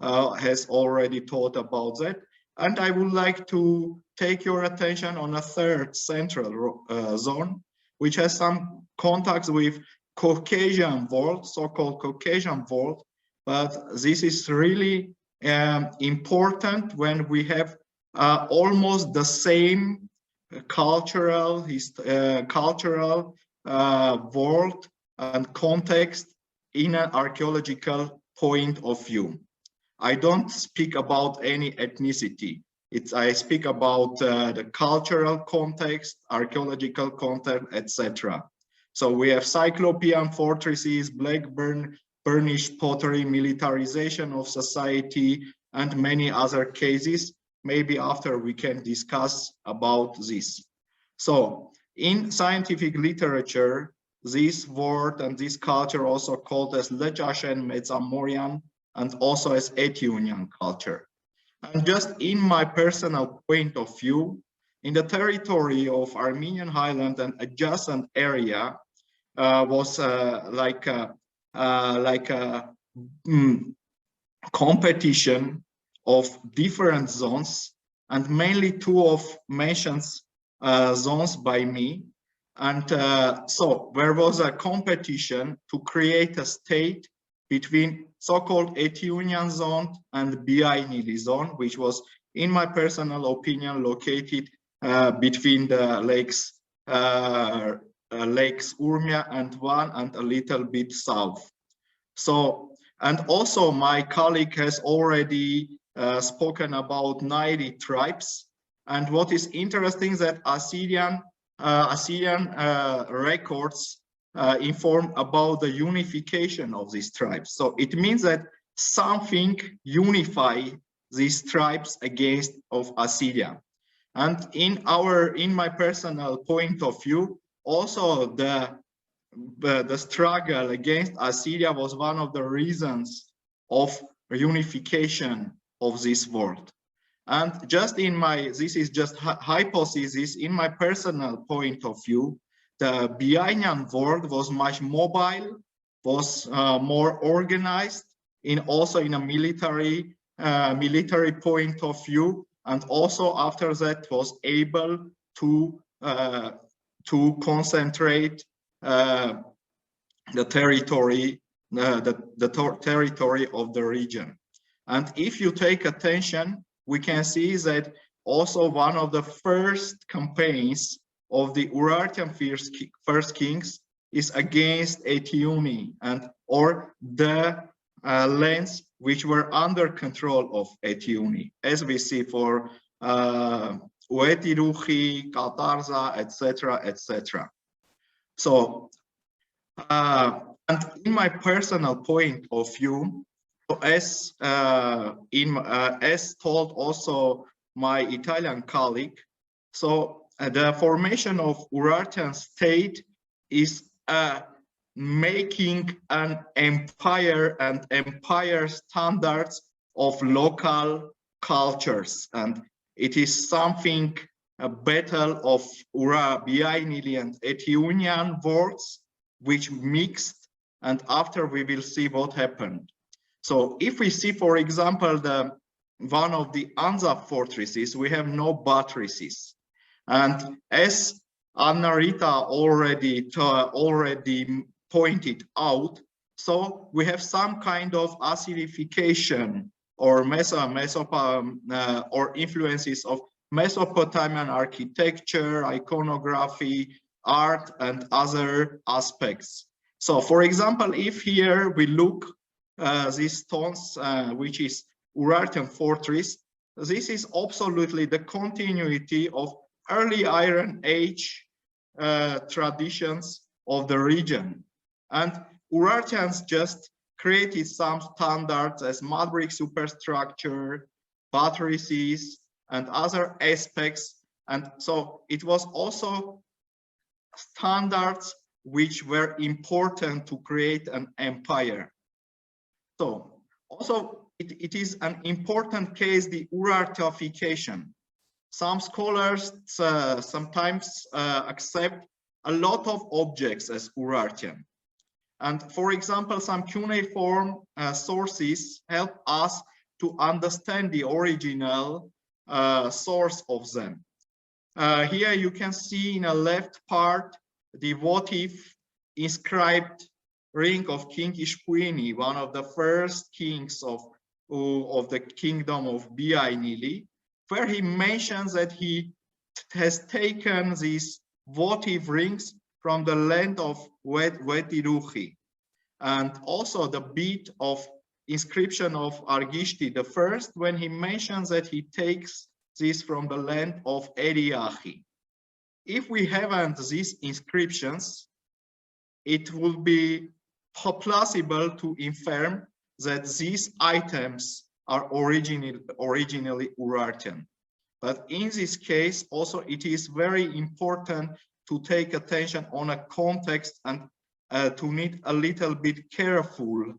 S6: has already thought about that. And I would like to take your attention on a third central zone, which has some contacts with Caucasian world, so-called Caucasian world. But this is really important when we have almost the same cultural world and context in an archaeological point of view. I don't speak about any ethnicity. I speak about the cultural context, archaeological context, etc. So we have Cyclopean fortresses, black burnished pottery, militarization of society, and many other cases. Maybe after we can discuss about this. So in scientific literature, this word and this culture also called as Lechashen, Metsamorian, and also as Etionian culture. And just in my personal point of view, in the territory of Armenian Highlands and adjacent area was like a competition of different zones, and mainly two of mentioned zones by me. And so there was a competition to create a state between so-called Eteunian zone and Biainili zone, which was, in my personal opinion, located between the lakes Urmia and Van and a little bit south. So, and also my colleague has already spoken about 90 tribes. And what is interesting is that Assyrian records inform about the unification of these tribes. So it means that something unify these tribes against of Assyria. And in my personal point of view, also the struggle against Assyria was one of the reasons of reunification of this world. And just in my, this is just hypothesis, in my personal point of view, the Biainian world was much mobile, was more organized, also in a military point of view, and also after that was able to concentrate the territory, territory of the region. And if you take attention, we can see that also one of the first campaigns of the Urartian first kings is against Eteuni or the lands which were under control of Eteuni, as we see for Uetiruchi, Katarza, etc., etc. So, and in my personal point of view, as told also my Italian colleague, so the formation of Urartian state is making an empire and empire standards of local cultures, and it is something a battle of Biainili and Eteunian words which mixed, and after we will see what happened. So if we see, for example, one of the Anza fortresses, we have no buttresses. And as Annarita already pointed out, so we have some kind of Assyrification or or influences of Mesopotamian architecture, iconography, art, and other aspects. So, for example, if here we look these stones, which is Urartian fortress, this is absolutely the continuity of early Iron Age traditions of the region. And Urartians just created some standards as mud brick superstructure, buttresses, and other aspects. And so it was also standards which were important to create an empire. So also it is an important case, the Urartification. Some scholars sometimes accept a lot of objects as Urartian. And for example, some cuneiform sources help us to understand the original source of them. Here you can see in a left part the votive inscribed ring of King Ishpuini, one of the first kings of the kingdom of Biainili, where he mentions that he has taken these votive rings from the land of Uetiruchi. And also the bit of inscription of Argishti the first, when he mentions that he takes this from the land of Eriachi. If we haven't these inscriptions, it will be plausible to infer that these items are originally Urartian. But in this case, also it is very important to take attention on a context and to need a little bit careful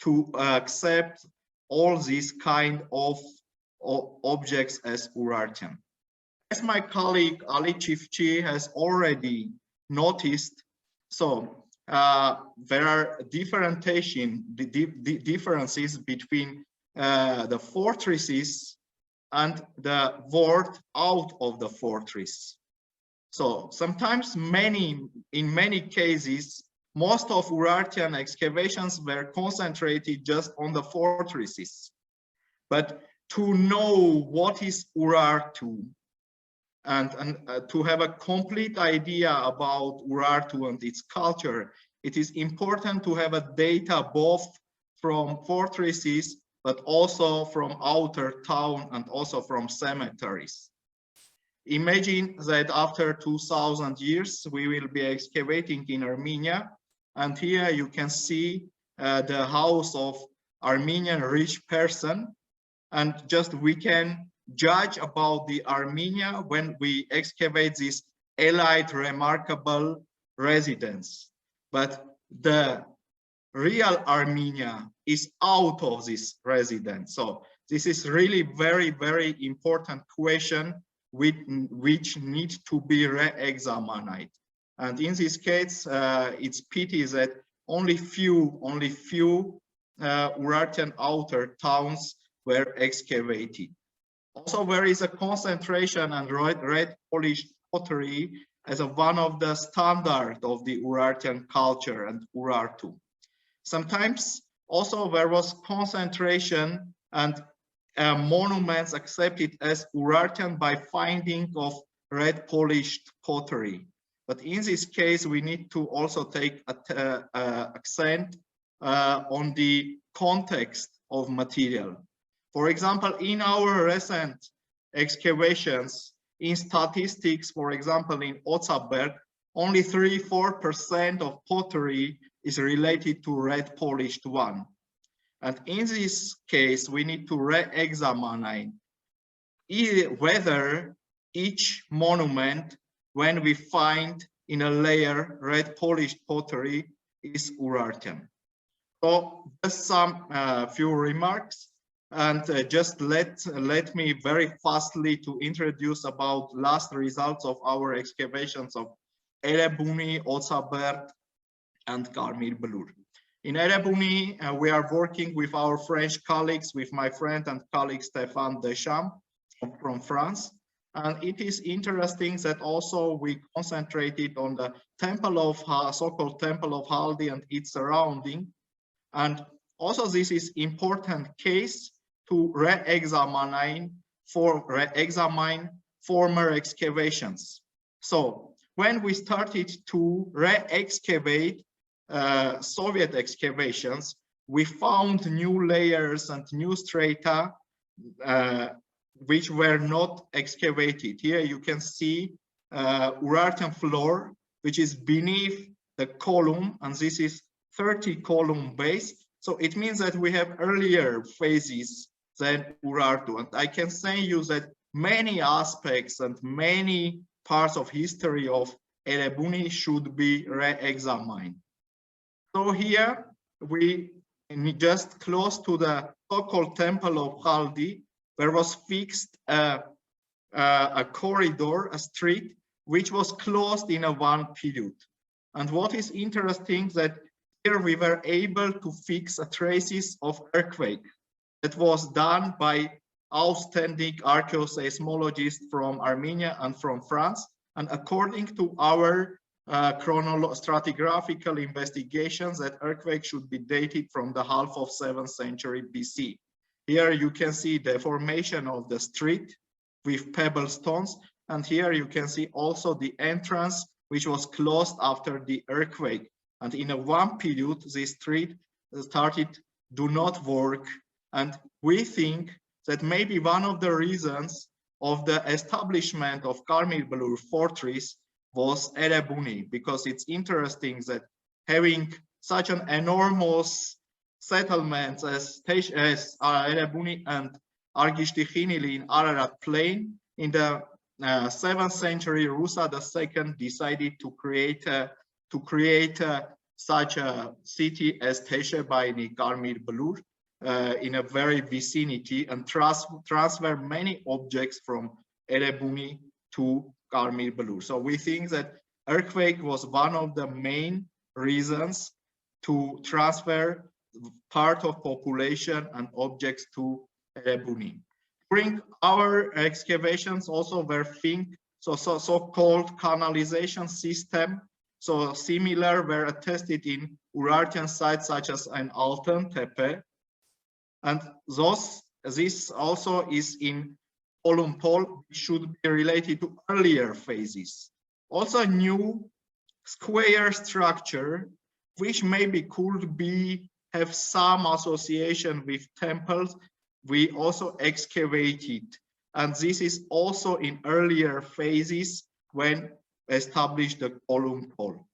S6: to accept all these kind of objects as Urartian. As my colleague Ali Çiftçi has already noticed, so there are differences between the fortresses and the world out of the fortress. So sometimes in many cases, most of Urartian excavations were concentrated just on the fortresses. But to know what is Urartu and to have a complete idea about Urartu and its culture, it is important to have a data both from fortresses, but also from outer town and also from cemeteries. Imagine that after 2000 years, we will be excavating in Armenia. And here you can see the house of Armenian rich person. And just we can judge about the Armenia when we excavate this elite remarkable residence. But the real Armenia is out of this residence. So this is really very, very important question which need to be re-examined. And in this case, it's pity that only few Urartian outer towns were excavated. Also, there is a concentration and red polished pottery as one of the standard of the Urartian culture and Urartu. Sometimes also there was concentration and monuments accepted as Urartian by finding of red polished pottery. But in this case, we need to also take accent on the context of material. For example, in our recent excavations, in statistics, for example, in Otsaberg, only 3–4% of pottery is related to red polished one. And in this case, we need to re-examine whether each monument, when we find in a layer red polished pottery, is Urartian. So just some few remarks, and just let me very fastly to introduce about last results of our excavations of Erebuni, Otsaberg, and Karmir Belur. In Erebuni, we are working with our French colleagues, with my friend and colleague Stéphane Deschamps from France. And it is interesting that also we concentrated on the temple of so-called Temple of Haldi and its surrounding. And also this is important case to re-examine former excavations. So when we started to re-excavate Soviet excavations, we found new layers and new strata which were not excavated. Here you can see Urartian floor, which is beneath the column, and this is 30 column base. So it means that we have earlier phases than Urartu. And I can say you that many aspects and many parts of history of Erebuni should be re-examined. So here we just close to the so-called Temple of Haldi, there was fixed a corridor, a street, which was closed in one period. And what is interesting that here we were able to fix traces of earthquake that was done by outstanding archaeoseismologists from Armenia and from France. And according to our stratigraphical investigations, that earthquake should be dated from the half of 7th century BC. Here you can see the formation of the street with pebble stones. And here you can see also the entrance, which was closed after the earthquake. And in one period, this street started do not work. And we think that maybe one of the reasons of the establishment of Karmir Belur fortress was Erebuni, because it's interesting that having such an enormous settlements as Erebuni and Argishtikhinili in Ararat plain, in the 7th century, Rusa II decided to create such a city as Teshebaini Karmir Belur in a very vicinity, and transfer many objects from Erebuni to Karmir Belur. So we think that earthquake was one of the main reasons to transfer part of population and objects to Erebuni. During our excavations also were so-called canalization system, so similar were attested in Urartian sites such as an Altan Tepe, and this also is in Olumpol, should be related to earlier phases. Also a new square structure, which maybe could have some association with temples, we also excavated. And this is also in earlier phases when established the Olumpol.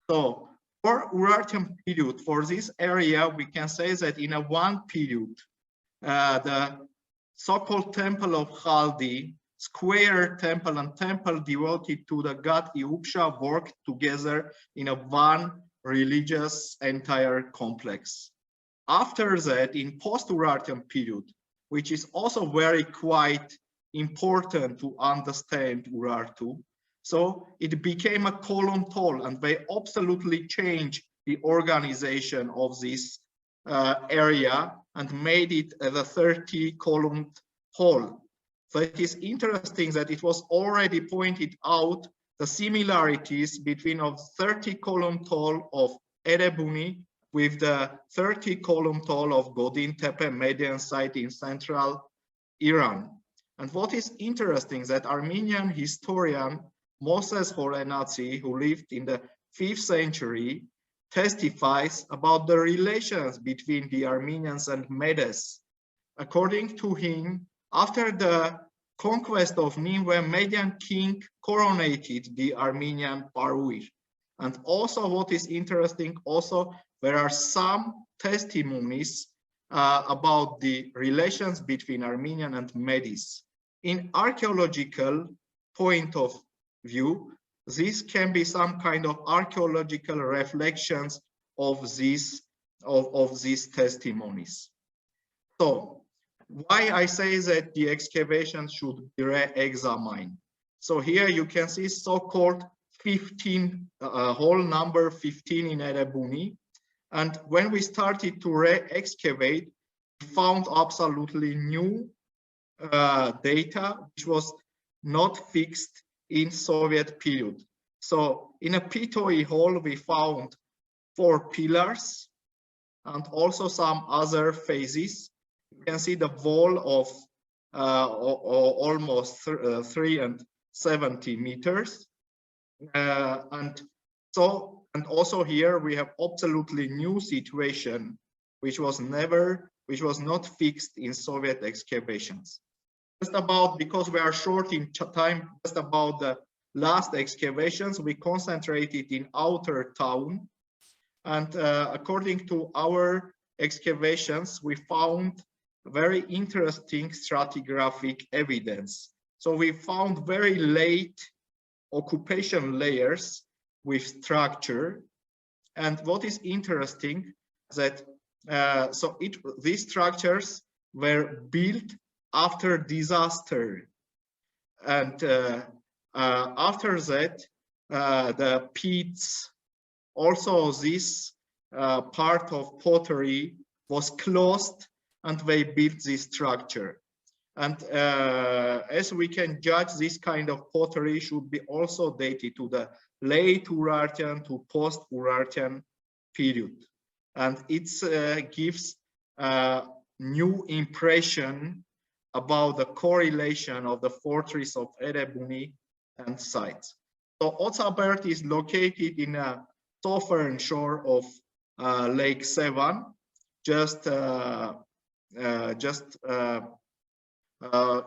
S6: So for Urartian period, for this area, we can say that in one period, the so-called temple of Haldi, square temple and temple devoted to the god Iupsha worked together in one religious entire complex. After that, in post-Urartian period, which is also very quite important to understand Urartu, so it became a column hall, and they absolutely changed the organization of this area and made it a 30-column hall. So it is interesting that it was already pointed out the similarities between of 30-column hall of Erebuni with the 30-column hall of Godin Tepe Median site in central Iran. And what is interesting that Armenian historian Moses Horenatsi, who lived in the 5th century, testifies about the relations between the Armenians and Medes. According to him, after the conquest of Nineveh, Median king coronated the Armenian Paruir. And also what is interesting, also there are some testimonies about the relations between Armenian and Medes. In archaeological point of view, this can be some kind of archaeological reflections of these testimonies. So why I say that the excavation should be re-examined. So here you can see so-called 15, whole number 15 in Erebuni. And when we started to re-excavate, we found absolutely new data, which was not fixed in Soviet period. So in a Pitoi hall, we found 4 pillars and also some other phases. You can see the wall of almost 370 meters. And also here we have absolutely new situation, which was not fixed in Soviet excavations. Just about, because we are short in time, just about the last excavations, we concentrated in outer town. And according to our excavations, we found very interesting stratigraphic evidence. So we found very late occupation layers with structure. And what is interesting that these structures were built after disaster, and after that the pits, also this part of pottery was closed and they built this structure. And as we can judge, this kind of pottery should be also dated to the late Urartian to post-Urartian period. And it gives a new impression about the correlation of the fortress of Erebuni and sites. So Otzabert is located in a southern shore of Lake Sevan, just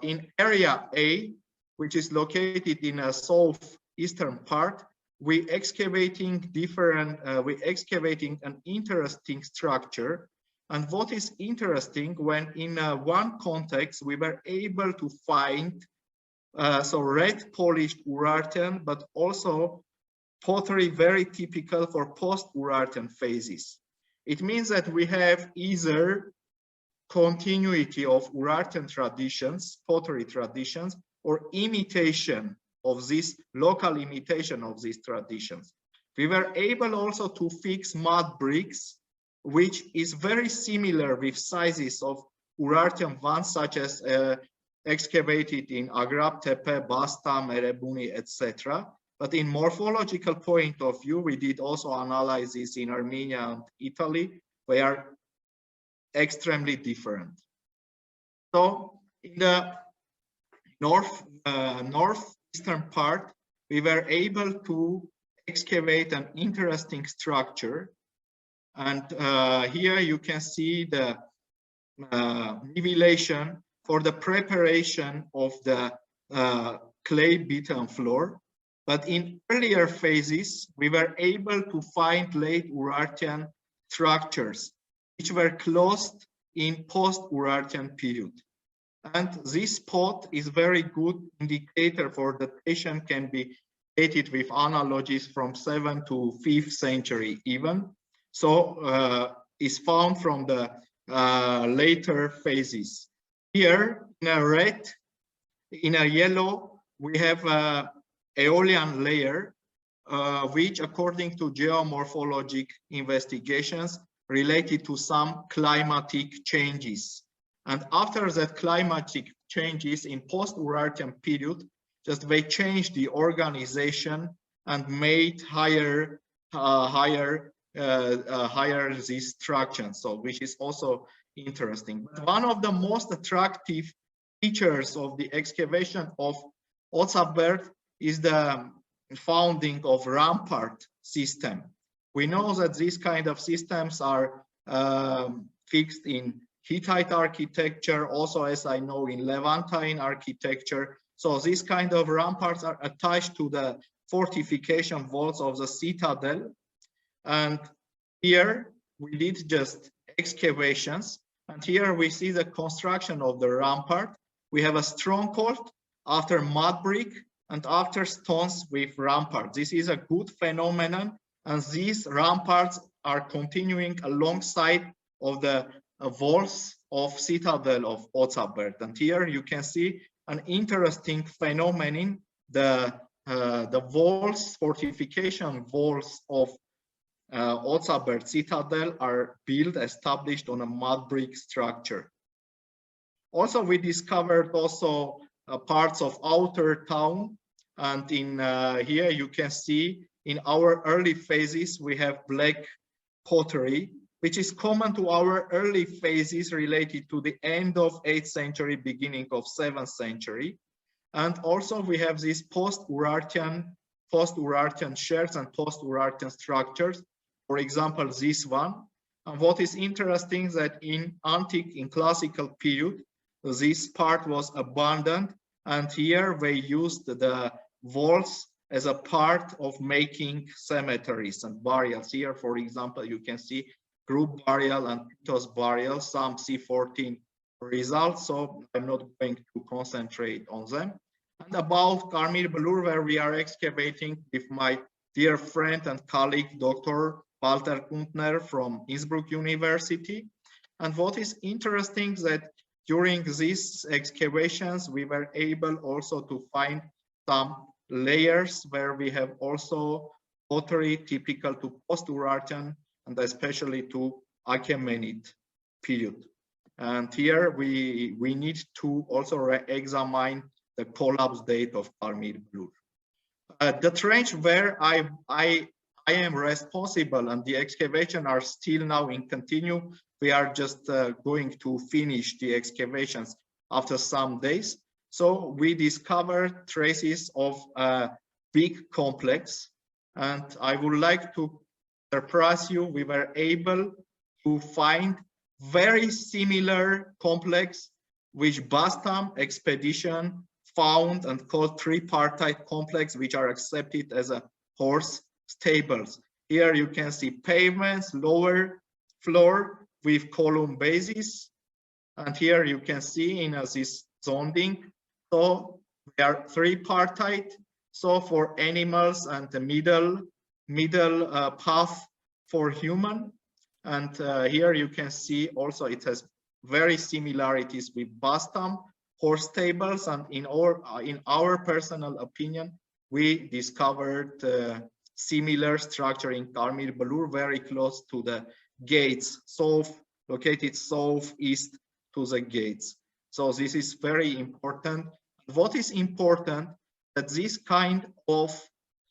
S6: in area A, which is located in a southeastern part. We excavating an interesting structure. And what is interesting, when in one context we were able to find red polished Urartian, but also pottery very typical for post-Urartian phases. It means that we have either continuity of Urartian traditions, pottery traditions, or imitation of this local imitation of these traditions. We were able also to fix mud bricks, which is very similar with sizes of Urartian ones, such as excavated in Agrab Tepe, Basta, Merebuni, etc. But in morphological point of view, we did also analysis in Armenia and Italy. They are extremely different. So in the northeastern part, we were able to excavate an interesting structure. And here you can see the nivellation for the preparation of the clay beaten floor. But in earlier phases, we were able to find late Urartian structures, which were closed in post-Urartian period. And this spot is very good indicator for datation, can be dated with analogies from 7th to 5th century even. So is found from the later phases. Here in a red, in a yellow, we have a Aeolian layer, which according to geomorphologic investigations related to some climatic changes. And after that climatic changes in post-Urartian period, just they changed the organization and made higher this structure, so which is also interesting. But one of the most attractive features of the excavation of Otzabert is the founding of rampart system. We know that these kind of systems are fixed in Hittite architecture, also as I know in Levantine architecture. So these kind of ramparts are attached to the fortification walls of the citadel. And here we did just excavations. And here we see the construction of the rampart. We have a stronghold after mud brick and after stones with rampart. This is a good phenomenon. And these ramparts are continuing alongside of the walls of citadel of Otzabert. And here you can see an interesting phenomenon. The walls, fortification walls of Otzabert citadel are built, established on a mud brick structure. Also, we discovered also parts of outer town, and in here you can see in our early phases we have black pottery, which is common to our early phases related to the end of 8th century, beginning of 7th century. And also we have these post-Urartian shells and post-Urartian structures. For example, this one. And what is interesting is that in classical period, this part was abandoned. And here they used the walls as a part of making cemeteries and burials. Here, for example, you can see group burial and Pitos burial, some C14 results, so I'm not going to concentrate on them. And about Karmir Belur, where we are excavating with my dear friend and colleague, Dr. Walter Kuntner from Innsbruck University. And what is interesting is that during these excavations, we were able also to find some layers where we have also pottery typical to post-Urartian and especially to Achaemenid period. And here we need to also re-examine the collapse date of Karmir Belur. The trench where I am responsible and the excavation are still now in continue. We are just going to finish the excavations after some days. So we discovered traces of a big complex, and I would like to surprise you. We were able to find very similar complex which Bastam expedition found and called tripartite complex, which are accepted as a horse stables. Here you can see pavements, lower floor with column bases, and here you can see in this zonding. So they are tripartite. So for animals and the middle path for human. And here you can see also it has very similarities with Bastam horse stables. And in our personal opinion, we discovered similar structure in Karmir Blur, very close to the gates, located southeast to the gates. So this is very important. What is important that this kind of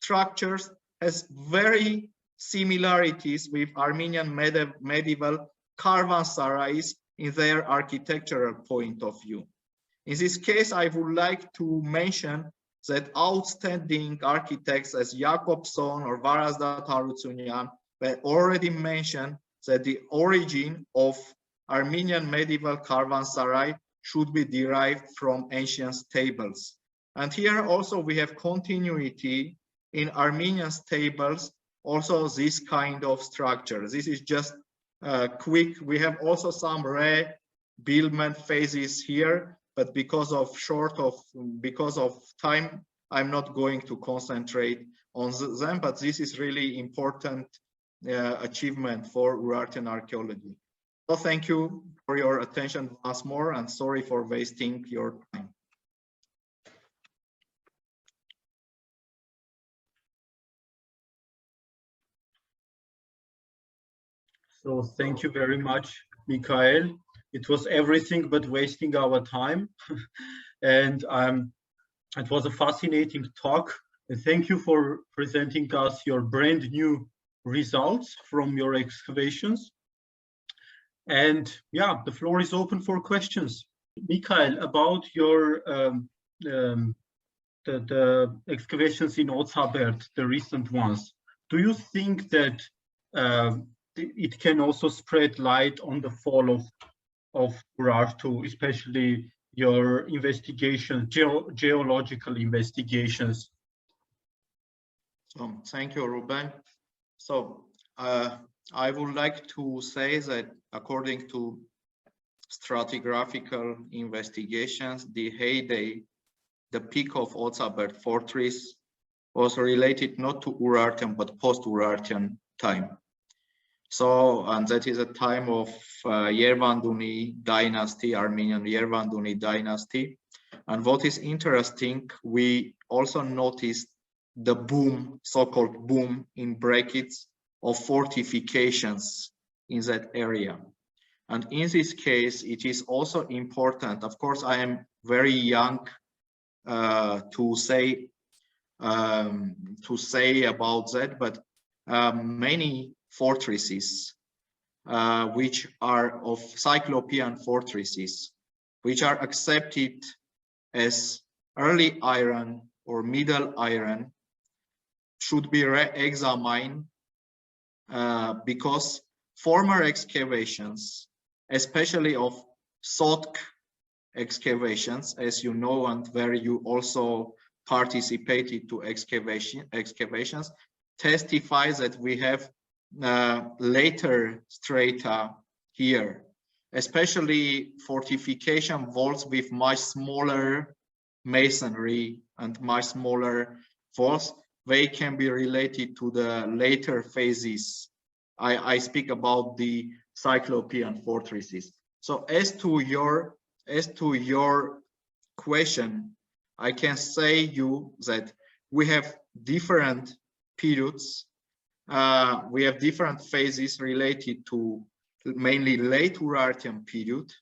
S6: structures has very similarities with Armenian medieval caravansarais in their architectural point of view. In this case, I would like to mention that outstanding architects as Jakobson or Varasdat Harutyunyan were already mentioned that the origin of Armenian medieval caravansarai should be derived from ancient stables. And here also we have continuity in Armenian stables, also this kind of structure. This is just quick. We have also some rebuildment phases here, but because of time, I'm not going to concentrate on them, but this is really important achievement for Urartian archaeology. So thank you for your attention once more, and sorry for wasting your time.
S4: So thank you very much, Mikhail. It was everything but wasting our time. And it was a fascinating talk. And thank you for presenting us your brand new results from your excavations. And yeah, the floor is open for questions. Mikhail, about your the excavations in Otzabert, the recent ones, do you think that it can also spread light on the fall of Urartu, especially your investigation, geological investigations?
S6: So thank you, Ruben. So I would like to say that according to stratigraphical investigations, the heyday, the peak of Otzabert fortress was related not to Urartian but post-Urartian time. So, and that is a time of Yervanduni dynasty, Armenian Yervanduni dynasty. And what is interesting, we also noticed the boom, so-called boom in brackets, of fortifications in that area. And in this case, it is also important. Of course, I am very young to say about that, but many fortresses which are of Cyclopean fortresses, which are accepted as early iron or middle iron, should be re-examined because former excavations, especially of South excavations, as you know, and where you also participated to excavations, testifies that we have later strata here, especially fortification walls with much smaller masonry and much smaller walls. They can be related to the later phases. I speak about the Cyclopean fortresses. So as to your question, I can say you that we have different periods. We have different phases related to mainly late Urartian period,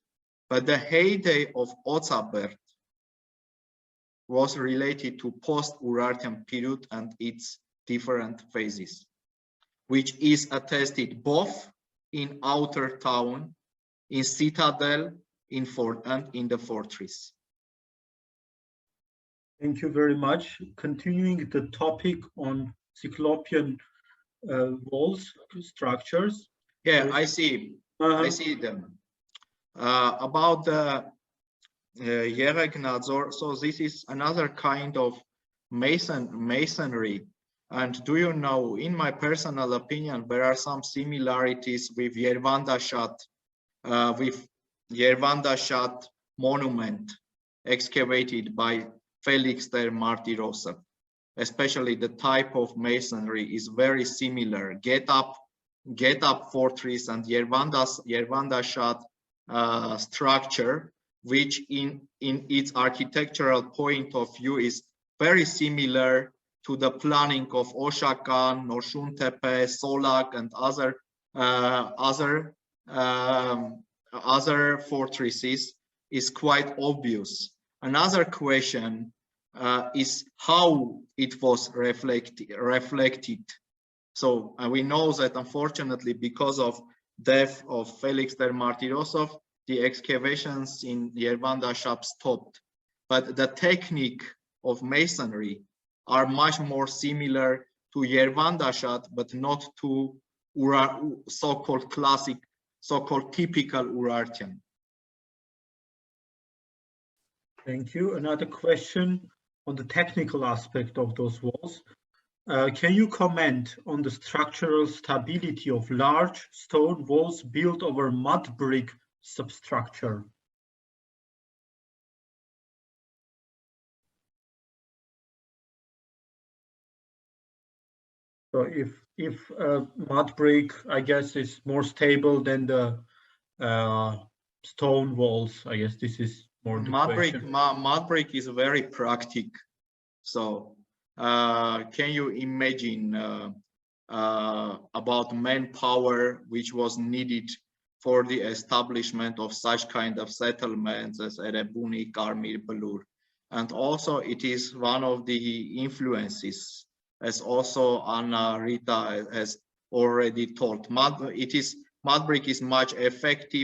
S6: but the heyday of Otzabert was related to post-Urartian period and its different phases, which is attested both in outer town, in citadel, in fort, and in the fortress.
S4: Thank you very much. Continuing the topic on Cyclopean walls, structures.
S6: Yeah, I see. I see them. About the Yeregnadzor, so this is another kind of masonry. And do you know, in my personal opinion, there are some similarities with Yervandashat monument excavated by Felix der Martyrosa. Especially the type of masonry is very similar. Get up fortress and Yervandashat structure, which in its architectural point of view is very similar to the planning of Oshakan, Noshuntepe, Solak, and other fortresses is quite obvious. Another question is how it was reflected. So we know that unfortunately, because of death of Felix der Martirosov, the excavations in Yervandashap stopped. But the technique of masonry are much more similar to Yervandashat, but not to so-called classic, so-called typical Urartian.
S4: Thank you. Another question on the technical aspect of those walls. Can you comment on the structural stability of large stone walls built over mud brick substructure? So if mud brick, I guess, is more stable than the stone walls, I guess this is more the question.
S6: Mud brick is very practical. So can you imagine about manpower which was needed for the establishment of such kind of settlements as Erebuni, Karmir, Belur? And also it is one of the influences, as also Annarita has already told. Mud brick is much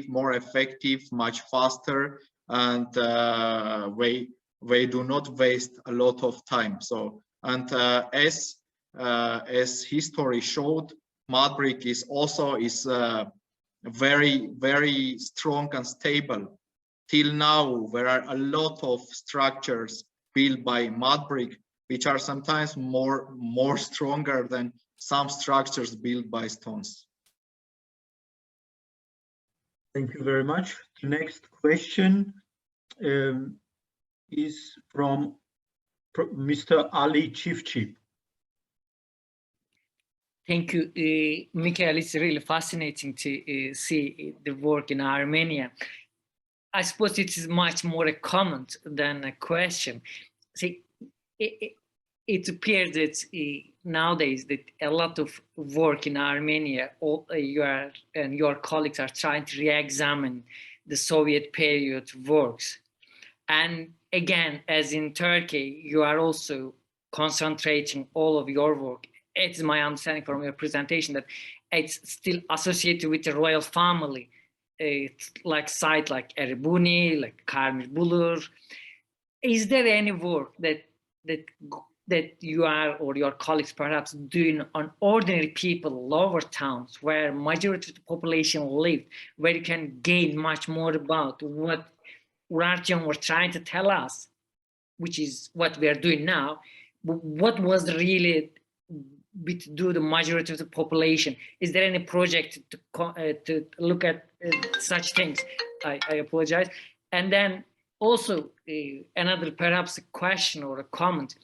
S6: more effective, much faster, and they do not waste a lot of time. So, and as history showed, mud brick is also very, very strong and stable. Till now, there are a lot of structures built by mud brick, which are sometimes more stronger than some structures built by stones.
S4: Thank you very much. The next question is from Mr. Ali Çiftçi.
S7: Thank you, Mikhail. It's really fascinating to see the work in Armenia. I suppose it is much more a comment than a question. See, it appears that nowadays that a lot of work in Armenia, your colleagues are trying to re-examine the Soviet period works. And again, as in Turkey, you are also concentrating all of your work. It's my understanding from your presentation that it's still associated with the royal family, like site like Erebuni, like Karmir Bulur. Is there any work that you are or your colleagues perhaps doing on ordinary people, lower towns, where majority of the population lived, where you can gain much more about what Urartian were trying to tell us, which is what we are doing now? What was really to do the majority of the population? Is there any project to look at such things? I apologize. And then also another perhaps a question or a comment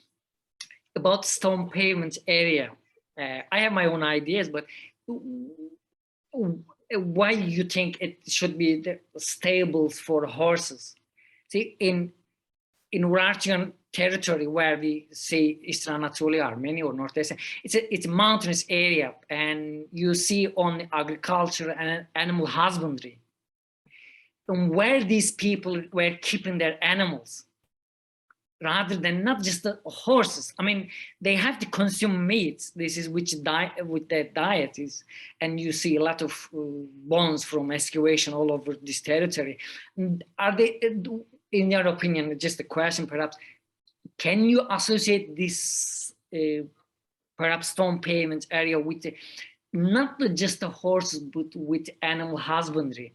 S7: about stone pavement area. I have my own ideas, but why you think it should be the stables for horses? See, in Urartian territory, where we say Eastern Anatolia, Armenia, or Northeastern, it's a mountainous area, and you see on agriculture and animal husbandry, and where these people were keeping their animals, rather than not just the horses. I mean, they have to consume meat. This is which their diet is, and you see a lot of bones from excavation all over this territory. Are they, in your opinion, just a question perhaps, can you associate this perhaps stone pavement area with not just the horses, but with animal husbandry,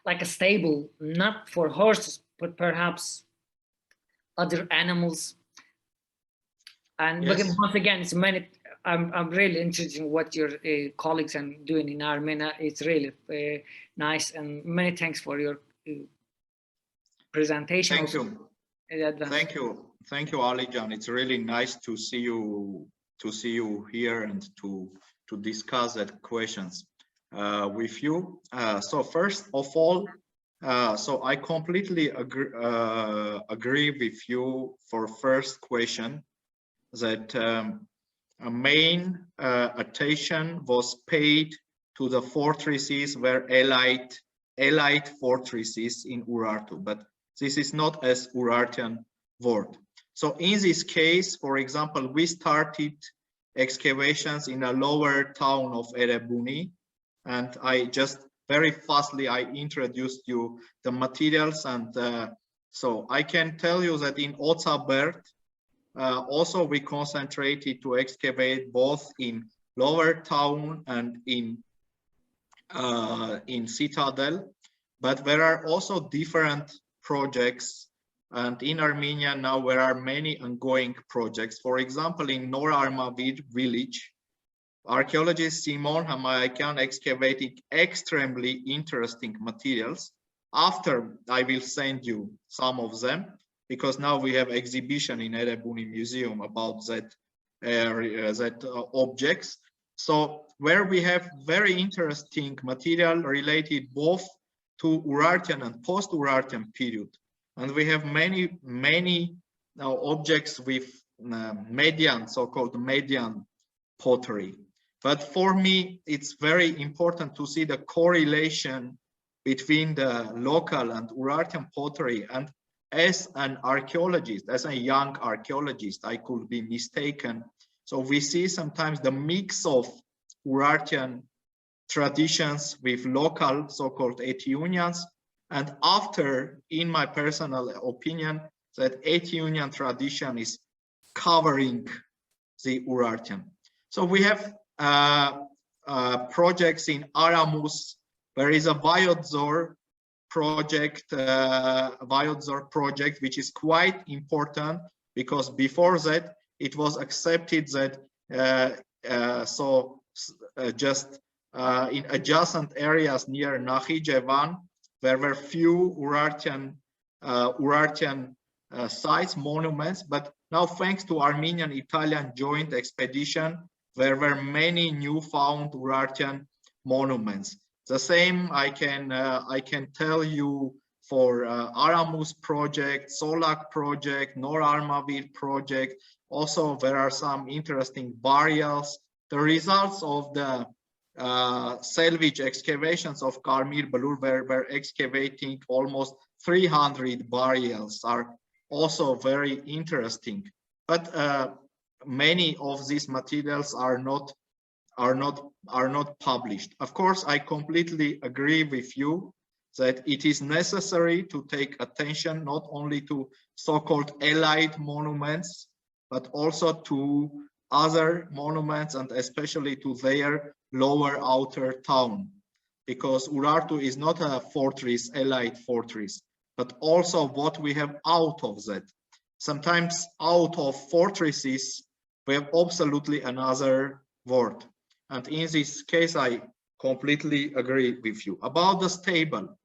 S7: like a stable, not for horses, but perhaps other animals? And yes. Once again, it's many. I'm really interested in what your colleagues are doing in Armenia. It's really nice, and many thanks for your presentation.
S6: Thank you. Thank you, Alijan. It's really nice to see you here and to discuss that questions with you. So first of all, so I completely agree with you for first question. that a main attention was paid to the fortresses were allied fortresses in Urartu, but this is not as Urartian word. So in this case, for example, we started excavations in a lower town of Erebuni, and I just very fastly I introduced you the materials, and so I can tell you that in Otzabert also we concentrated to excavate both in lower town and in Citadel, but there are also different projects, and in Armenia now there are many ongoing projects. For example, in Nor Armavir village, archaeologist Simon Hamayakian excavated extremely interesting materials. After I will send you some of them, because now we have exhibition in Erebuni Museum about that objects. So where we have very interesting material related both to Urartian and post-Urartian period. And we have many objects with Median, so-called Median pottery. But for me, it's very important to see the correlation between the local and Urartian pottery. And as an archaeologist, as a young archaeologist, I could be mistaken. So we see sometimes the mix of Urartian traditions with local so-called Eteunians, and after, in my personal opinion, that Eteunian tradition is covering the Urartian. So we have projects in Aramus. There is a Vayodzor project, which is quite important, because before that it was accepted that just in adjacent areas near Nakhichevan, there were few Urartian sites, monuments, but now thanks to Armenian-Italian joint expedition, there were many newfound Urartian monuments. The same I can tell you for Aramus project, Solak project, Nor Armavir project. Also, there are some interesting burials. The results of the salvage excavations of Karmir Balur, where we're excavating almost 300 burials, are also very interesting. But many of these materials are not published. Of course, I completely agree with you that it is necessary to take attention not only to so-called allied monuments, but also to other monuments, and especially to their lower outer town, because Urartu is not a fortress, allied fortress, but also what we have out of that. Sometimes out of fortresses, we have absolutely another word. And in this case, I completely agree with you. About the stable.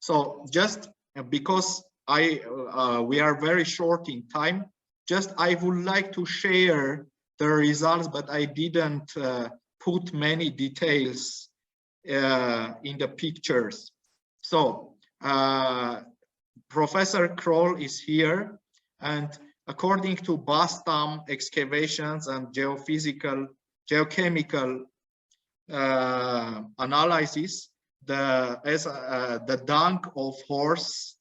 S6: So just because we are very short in time, just I would like to share the results, but I didn't put many details in the pictures. So Professor Kroll is here, and according to Bastam excavations and geochemical analysis, the dung of horse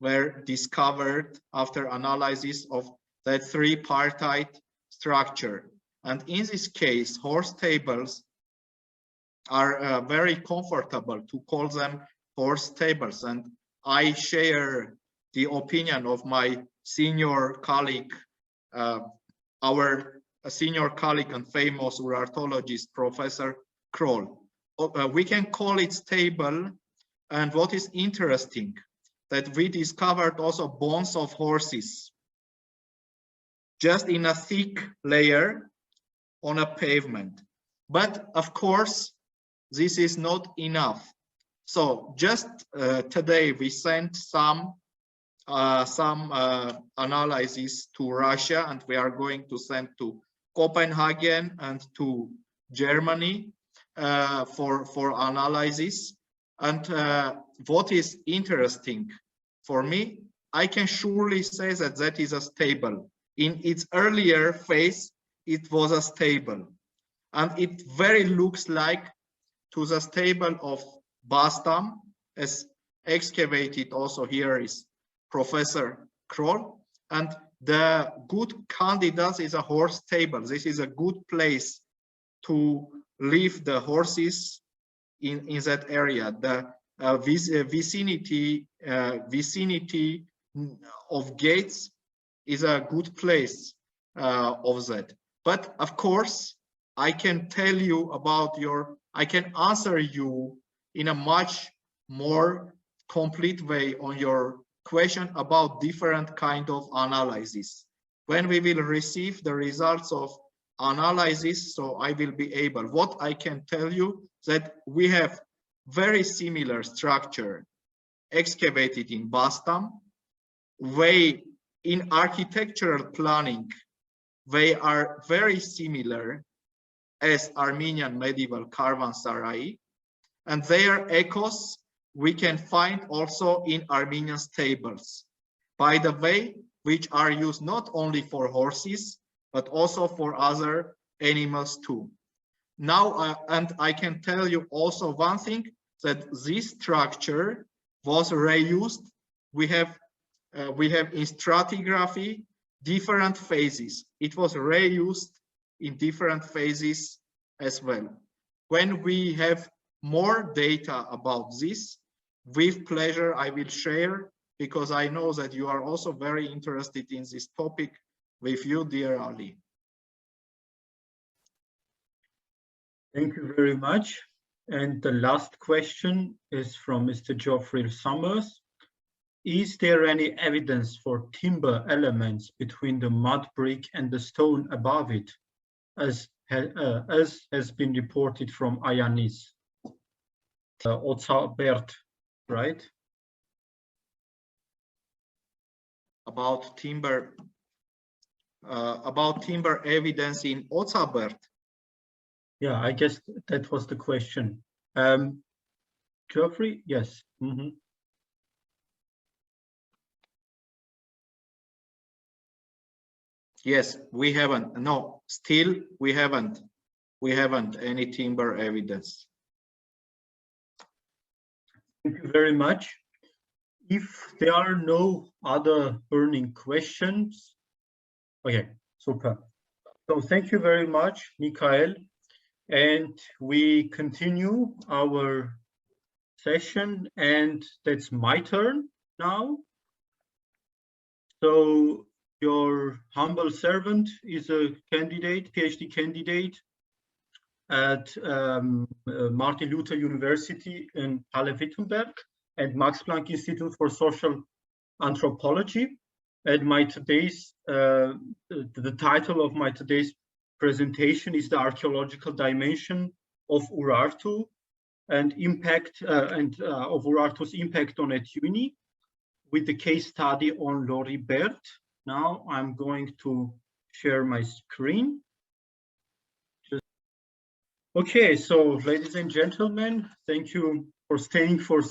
S6: were discovered after analysis of that three-partite structure. And in this case, horse tables are very comfortable to call them horse tables. And I share the opinion of my senior colleague, our senior colleague and famous Urartologist, Professor Kroll. We can call it stable. And what is interesting, that we discovered also bones of horses, just in a thick layer on a pavement. But of course, this is not enough. So just today we sent some analysis to Russia, and we are going to send to Copenhagen and to Germany for analysis. And what is interesting for me, I can surely say that that is a stable. in its earlier phase, it was a stable. And it very looks like to the stable of Bastam, as excavated also here is Professor Kroll. And the good candidate is a horse stable. This is a good place to leave the horses in that area. The vicinity of gates is a good place of that. But of course, I can tell you about I can answer you in a much more complete way on your question about different kind of analysis. When we will receive the results of analysis, so I will be able, what I can tell you that we have very similar structure excavated in Bastam, way in architectural planning, they are very similar as Armenian medieval caravanserai, and their echoes we can find also in Armenian stables, by the way, which are used not only for horses, but also for other animals too. Now, and I can tell you also one thing, that this structure was reused. We have in stratigraphy different phases. It was reused in different phases as well. When we have more data about this, with pleasure I will share, because I know that you are also very interested in this topic, with you, dear Ali.
S4: Thank you very much. And the last question is from Mr. Geoffrey Summers. Is there any evidence for timber elements between the mud brick and the stone above it, as has been reported from Ayanis? Otsabert, right?
S6: About timber evidence in Otsabert.
S4: Yeah, I guess that was the question. Geoffrey, yes. Mm-hmm.
S6: Yes, we haven't. No, still we haven't. We haven't any timber evidence.
S4: Thank you very much. If there are no other burning questions, okay, super. So thank you very much, Mikhail. And we continue our session, and that's my turn now. So your humble servant is a candidate, PhD candidate at Martin Luther University in Halle-Wittenberg and Max Planck Institute for Social Anthropology. And my today's, the title of my today's presentation is the archaeological dimension of Urartu and impact of Urartu's impact on Etyuni, with the case study on Loribert. Now I'm going to share my screen. Okay, so ladies and gentlemen, thank you for staying for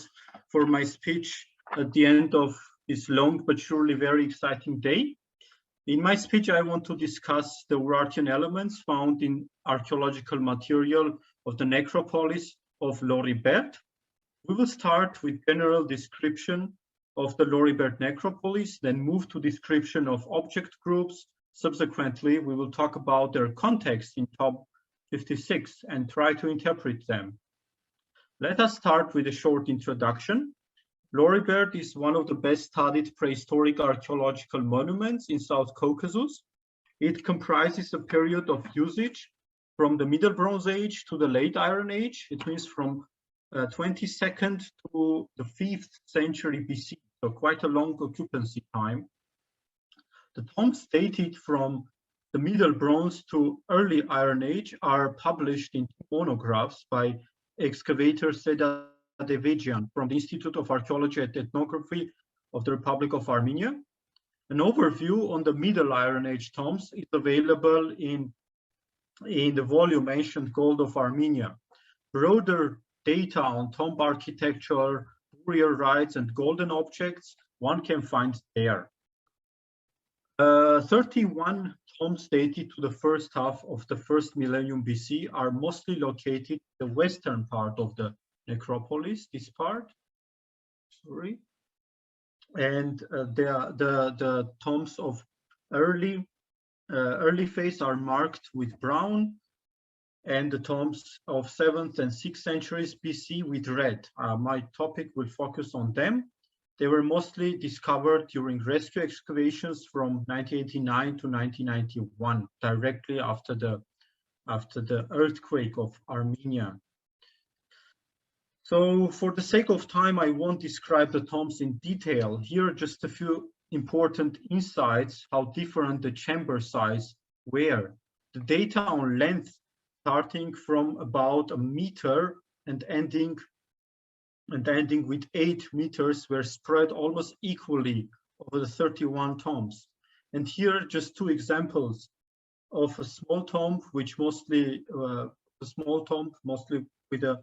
S4: my speech at the end of this long but surely very exciting day. In my speech, I want to discuss the Urartian elements found in archaeological material of the necropolis of Loribert. We will start with general description of the Loribert necropolis, then move to description of object groups. Subsequently, we will talk about their context in top 56 and try to interpret them. Let us start with a short introduction. Loribert is one of the best studied prehistoric archaeological monuments in South Caucasus. It comprises a period of usage from the Middle Bronze Age to the Late Iron Age. It means from 22nd to the 5th century BC, so quite a long occupancy time. The tombs dated from the Middle Bronze to Early Iron Age are published in monographs by excavator Seda Devejian from the Institute of Archaeology and Ethnography of the Republic of Armenia. An overview on the Middle Iron Age tombs is available in the volume Ancient Gold of Armenia. Broader data on tomb architecture, burial rites, and golden objects one can find there. 31 tombs dated to the first half of the first millennium BC are mostly located in the western part of the necropolis, this part, sorry. And the tombs of early phase are marked with brown, and the tombs of 7th and 6th centuries BC with red. My topic will focus on them. They were mostly discovered during rescue excavations from 1989 to 1991, directly after the earthquake of Armenia. So for the sake of time, I won't describe the tombs in detail. Here are just a few important insights, how different the chamber size were. The data on length starting from about a meter and ending with 8 meters were spread almost equally over the 31 tombs. And here are just 2 examples of a small tomb, which mostly with a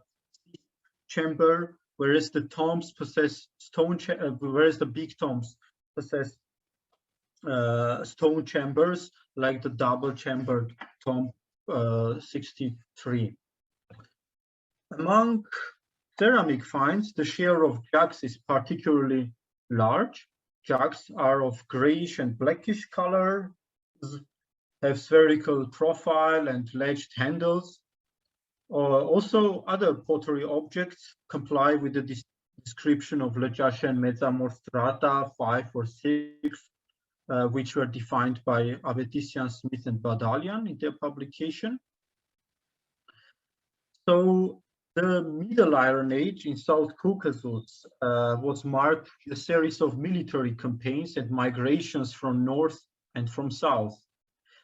S4: chamber, whereas the tombs possess whereas the big tombs possess stone chambers, like the double-chambered tomb 63. Among ceramic finds, the share of jugs is particularly large. Jugs are of grayish and blackish color, have spherical profile and ledged handles. Also, other pottery objects comply with the description of Lagash and Metsamor strata 5 or 6, which were defined by Avetissian, Smith, and Badalyan in their publication. So the Middle Iron Age in South Caucasus was marked with a series of military campaigns and migrations from north and from south.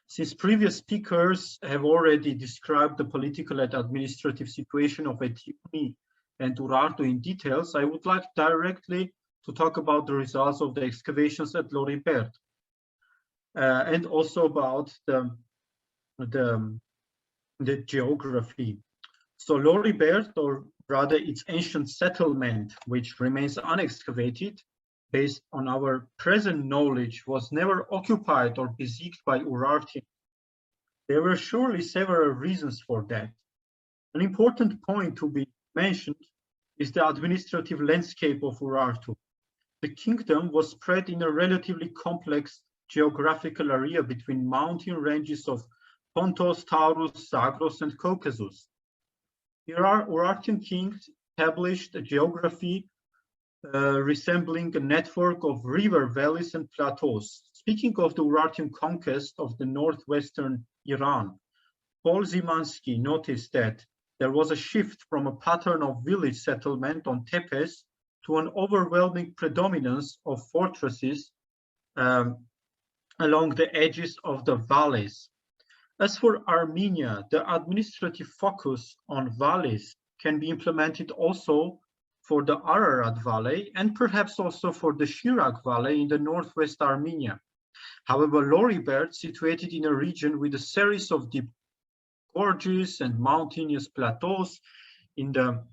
S4: Since previous speakers have already described the political and administrative situation of Etyuni and Urartu in details, I would like directly to talk about the results of the excavations at Loribert, and also about the geography. So Loribert, or rather its ancient settlement, which remains unexcavated, based on our present knowledge, was never occupied or besieged by Urartians. There were surely several reasons for that. An important point to be mentioned is the administrative landscape of Urartu. The kingdom was spread in a relatively complex geographical area between mountain ranges of Pontus, Taurus, Zagros, and Caucasus. Urartian kings established a geography resembling a network of river valleys and plateaus. Speaking of the Urartian conquest of the northwestern Iran, Paul Zimansky noticed that there was a shift from a pattern of village settlement on tepes to an overwhelming predominance of fortresses along the edges of the valleys. As for Armenia, the administrative focus on valleys can be implemented also for the Ararat Valley and perhaps also for the Shirak Valley in the northwest Armenia. However, Loribert, situated in a region with a series of deep gorges and mountainous plateaus in the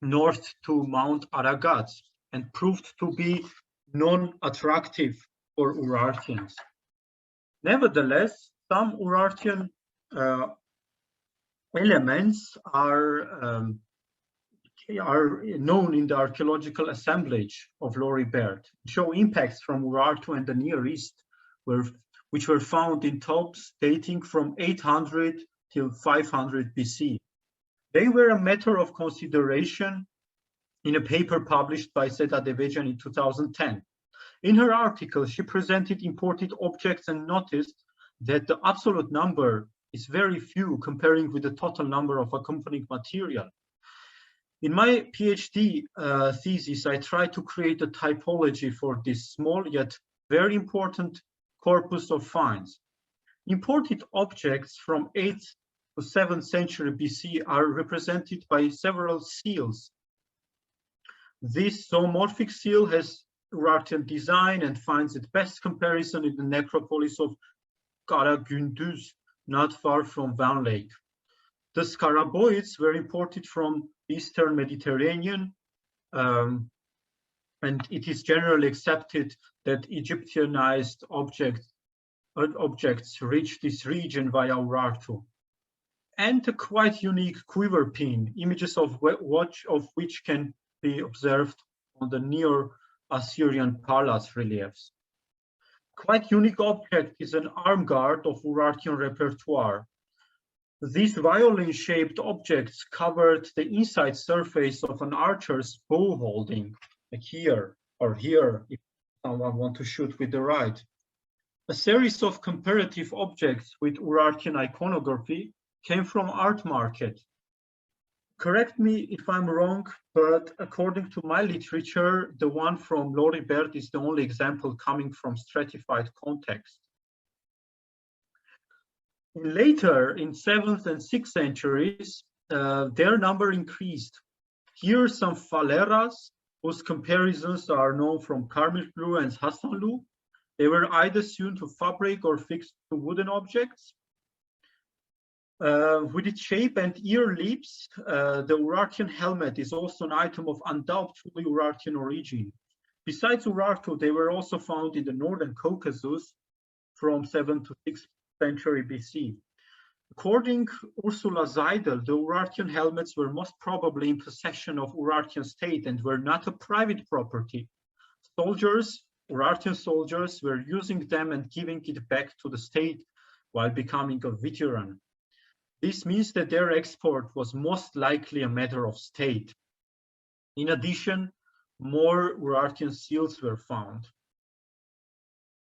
S4: north to Mount Ararat, and proved to be non-attractive for Urartians. Nevertheless, some Urartian elements are known in the archaeological assemblage of Loribert, show impacts from Urartu and the Near East, which were found in tombs dating from 800 till 500 BC. They were a matter of consideration in a paper published by Seda Devecian in 2010. In her article, she presented imported objects and noticed that the absolute number is very few comparing with the total number of accompanying material. In my PhD thesis, I tried to create a typology for this small yet very important corpus of finds. Imported objects from 8th to 7th century BC are represented by several seals. This zoomorphic seal has Urartian design and finds its best comparison in the necropolis of Karagündüz, not far from Van Lake. The scaraboids were imported from Eastern Mediterranean, and it is generally accepted that Egyptianized objects objects reach this region via Urartu, and a quite unique quiver pin, images of which can be observed on the near Assyrian palace reliefs. Quite unique object is an arm guard of Urartian repertoire. These violin-shaped objects covered the inside surface of an archer's bow holding, like here or here, if someone wants to shoot with the right. A series of comparative objects with Urartian iconography came from art market. Correct me if I'm wrong, but according to my literature, the one from Loribert is the only example coming from stratified context. Later, in 7th and 6th centuries, their number increased. Here are some faleras, whose comparisons are known from Karmishblue and Hasanlu. They were either sewn to fabric or fixed to wooden objects. With its shape and ear lips, the Urartian helmet is also an item of undoubtedly Urartian origin. Besides Urartu, they were also found in the northern Caucasus from 7th to 6th century BC. According to Ursula Seidel, the Urartian helmets were most probably in possession of Urartian state and were not a private property. Soldiers, Urartian soldiers, were using them and giving it back to the state while becoming a veteran. This means that their export was most likely a matter of state. In addition, more Urartian seals were found.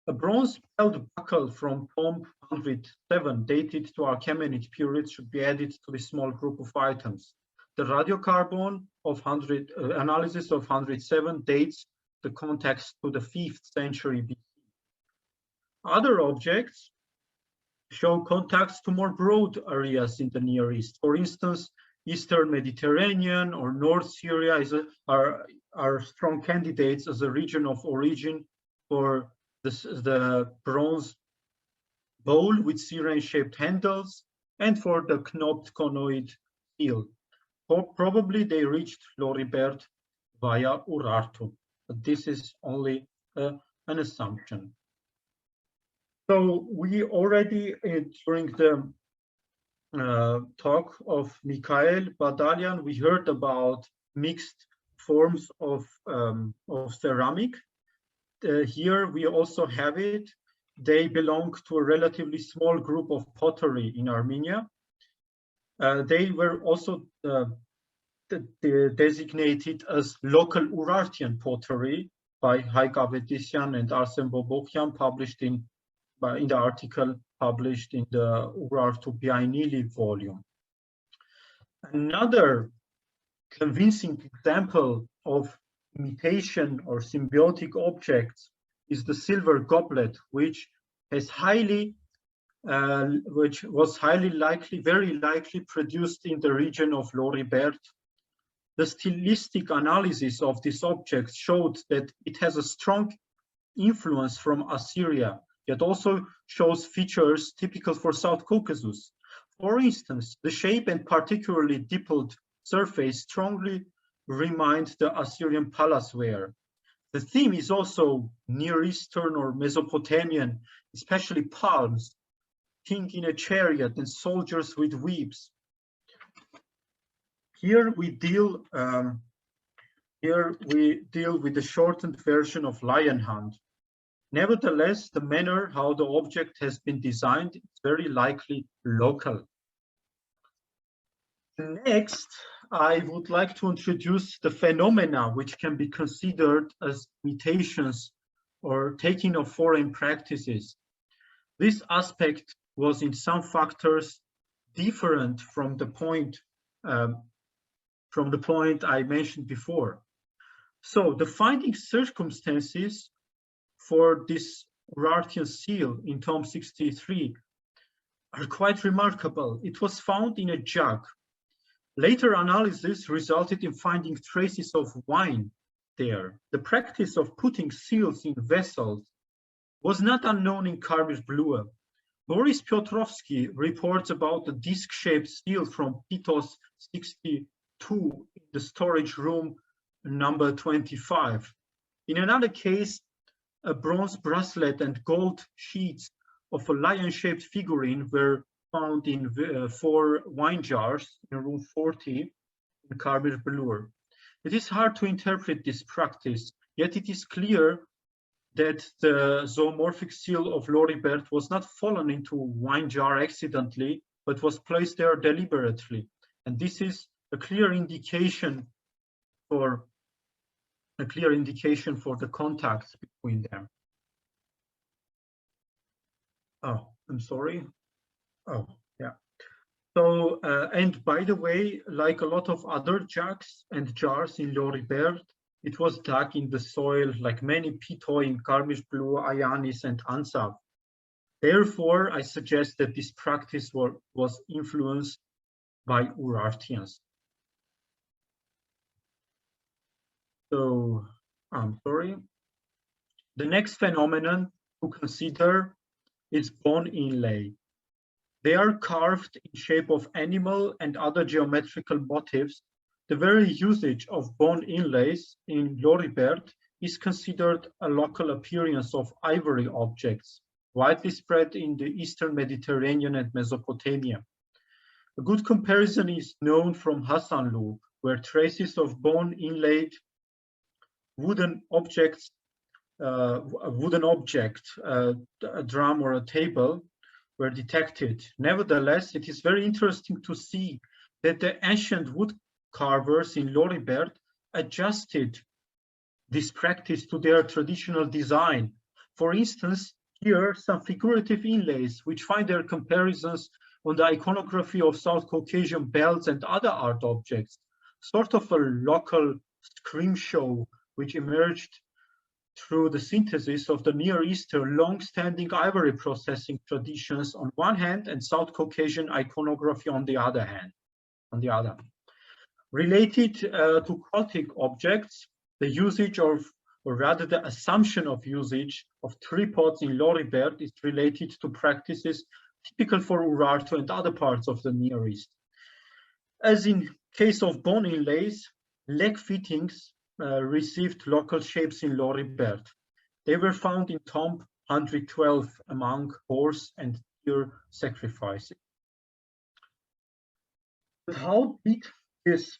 S4: A bronze belt buckle from tomb 107 dated to Achaemenid period should be added to this small group of items. The radiocarbon of analysis of 107 dates the context to the 5th century BC. Other objects show contacts to more broad areas in the Near East. For instance, Eastern Mediterranean or North Syria are strong candidates as a region of origin for the bronze bowl with siren-shaped handles and for the knobbed conoid seal. Probably they reached Loribert via Urartu, but this is only an assumption. So we already, during the talk of Mikhail Badalyan, we heard about mixed forms of ceramic. Here we also have it. They belong to a relatively small group of pottery in Armenia. They were also designated as local Urartian pottery by Haik Avedisyan and Arsen Bobokyan, published in the article published in the Urartu Biainili volume. Another convincing example of imitation or symbiotic objects is the silver goblet, which was very likely produced in the region of Loribert. The stylistic analysis of this object showed that it has a strong influence from Assyria, yet also shows features typical for South Caucasus. For instance, the shape and particularly dimpled surface strongly remind the Assyrian palace ware. The theme is also Near Eastern or Mesopotamian, especially palms, king in a chariot and soldiers with whips. Here we deal with the shortened version of lion hand. Nevertheless, the manner how the object has been designed is very likely local. Next, I would like to introduce the phenomena which can be considered as imitations or taking of foreign practices. This aspect was in some factors different from the point I mentioned before. So the finding circumstances for this Urartian seal in Tomb 63 are quite remarkable. It was found in a jug. Later analysis resulted in finding traces of wine there. The practice of putting seals in vessels was not unknown in Karmishblue. Boris Piotrowski reports about the disc-shaped seal from Titos 62 in the storage room number 25. In another case, a bronze bracelet and gold sheets of a lion-shaped figurine were found in 4 wine jars in room 40 in Karbir Belur. It is hard to interpret this practice, yet it is clear that the zoomorphic seal of Loribert was not fallen into a wine jar accidentally, but was placed there deliberately. And this is a clear indication for the contacts between them. Oh, I'm sorry. Oh, yeah. So, and by the way, like a lot of other jugs and jars in Loribert, it was dug in the soil like many pitoi in Karmish Blue, Ayanis, and Ansav. Therefore, I suggest that this practice was influenced by Urartians. So, I'm sorry. The next phenomenon to consider is bone inlay. They are carved in shape of animal and other geometrical motifs. The very usage of bone inlays in Loribert is considered a local appearance of ivory objects, widely spread in the Eastern Mediterranean and Mesopotamia. A good comparison is known from Hasanlu, where traces of bone inlaid wooden objects, a drum or a table, were detected. Nevertheless, it is very interesting to see that the ancient wood carvers in Loribert adjusted this practice to their traditional design. For instance, here some figurative inlays which find their comparisons on the iconography of South Caucasian belts and other art objects, sort of a local scream show which emerged through the synthesis of the Near Eastern long-standing ivory processing traditions on one hand and South Caucasian iconography on the other hand. Related to cultic objects, the usage of, or rather the assumption of usage of tripods in Loribert is related to practices typical for Urartu and other parts of the Near East. As in case of bone inlays, leg fittings received local shapes in Loribert. They were found in tomb 112 among horse and deer sacrifices. How did this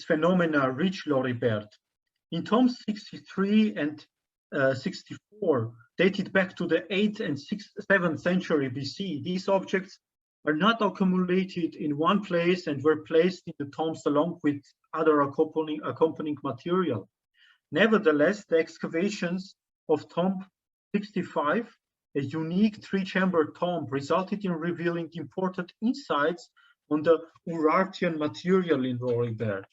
S4: phenomena reach Loribert? In tombs 63 and 64, dated back to the 8th and 7th century BC, these objects are not accumulated in one place and were placed in the tombs along with other accompanying material. Nevertheless, the excavations of tomb 65, a unique 3-chamber tomb, resulted in revealing important insights on the Urartian material in Loribert.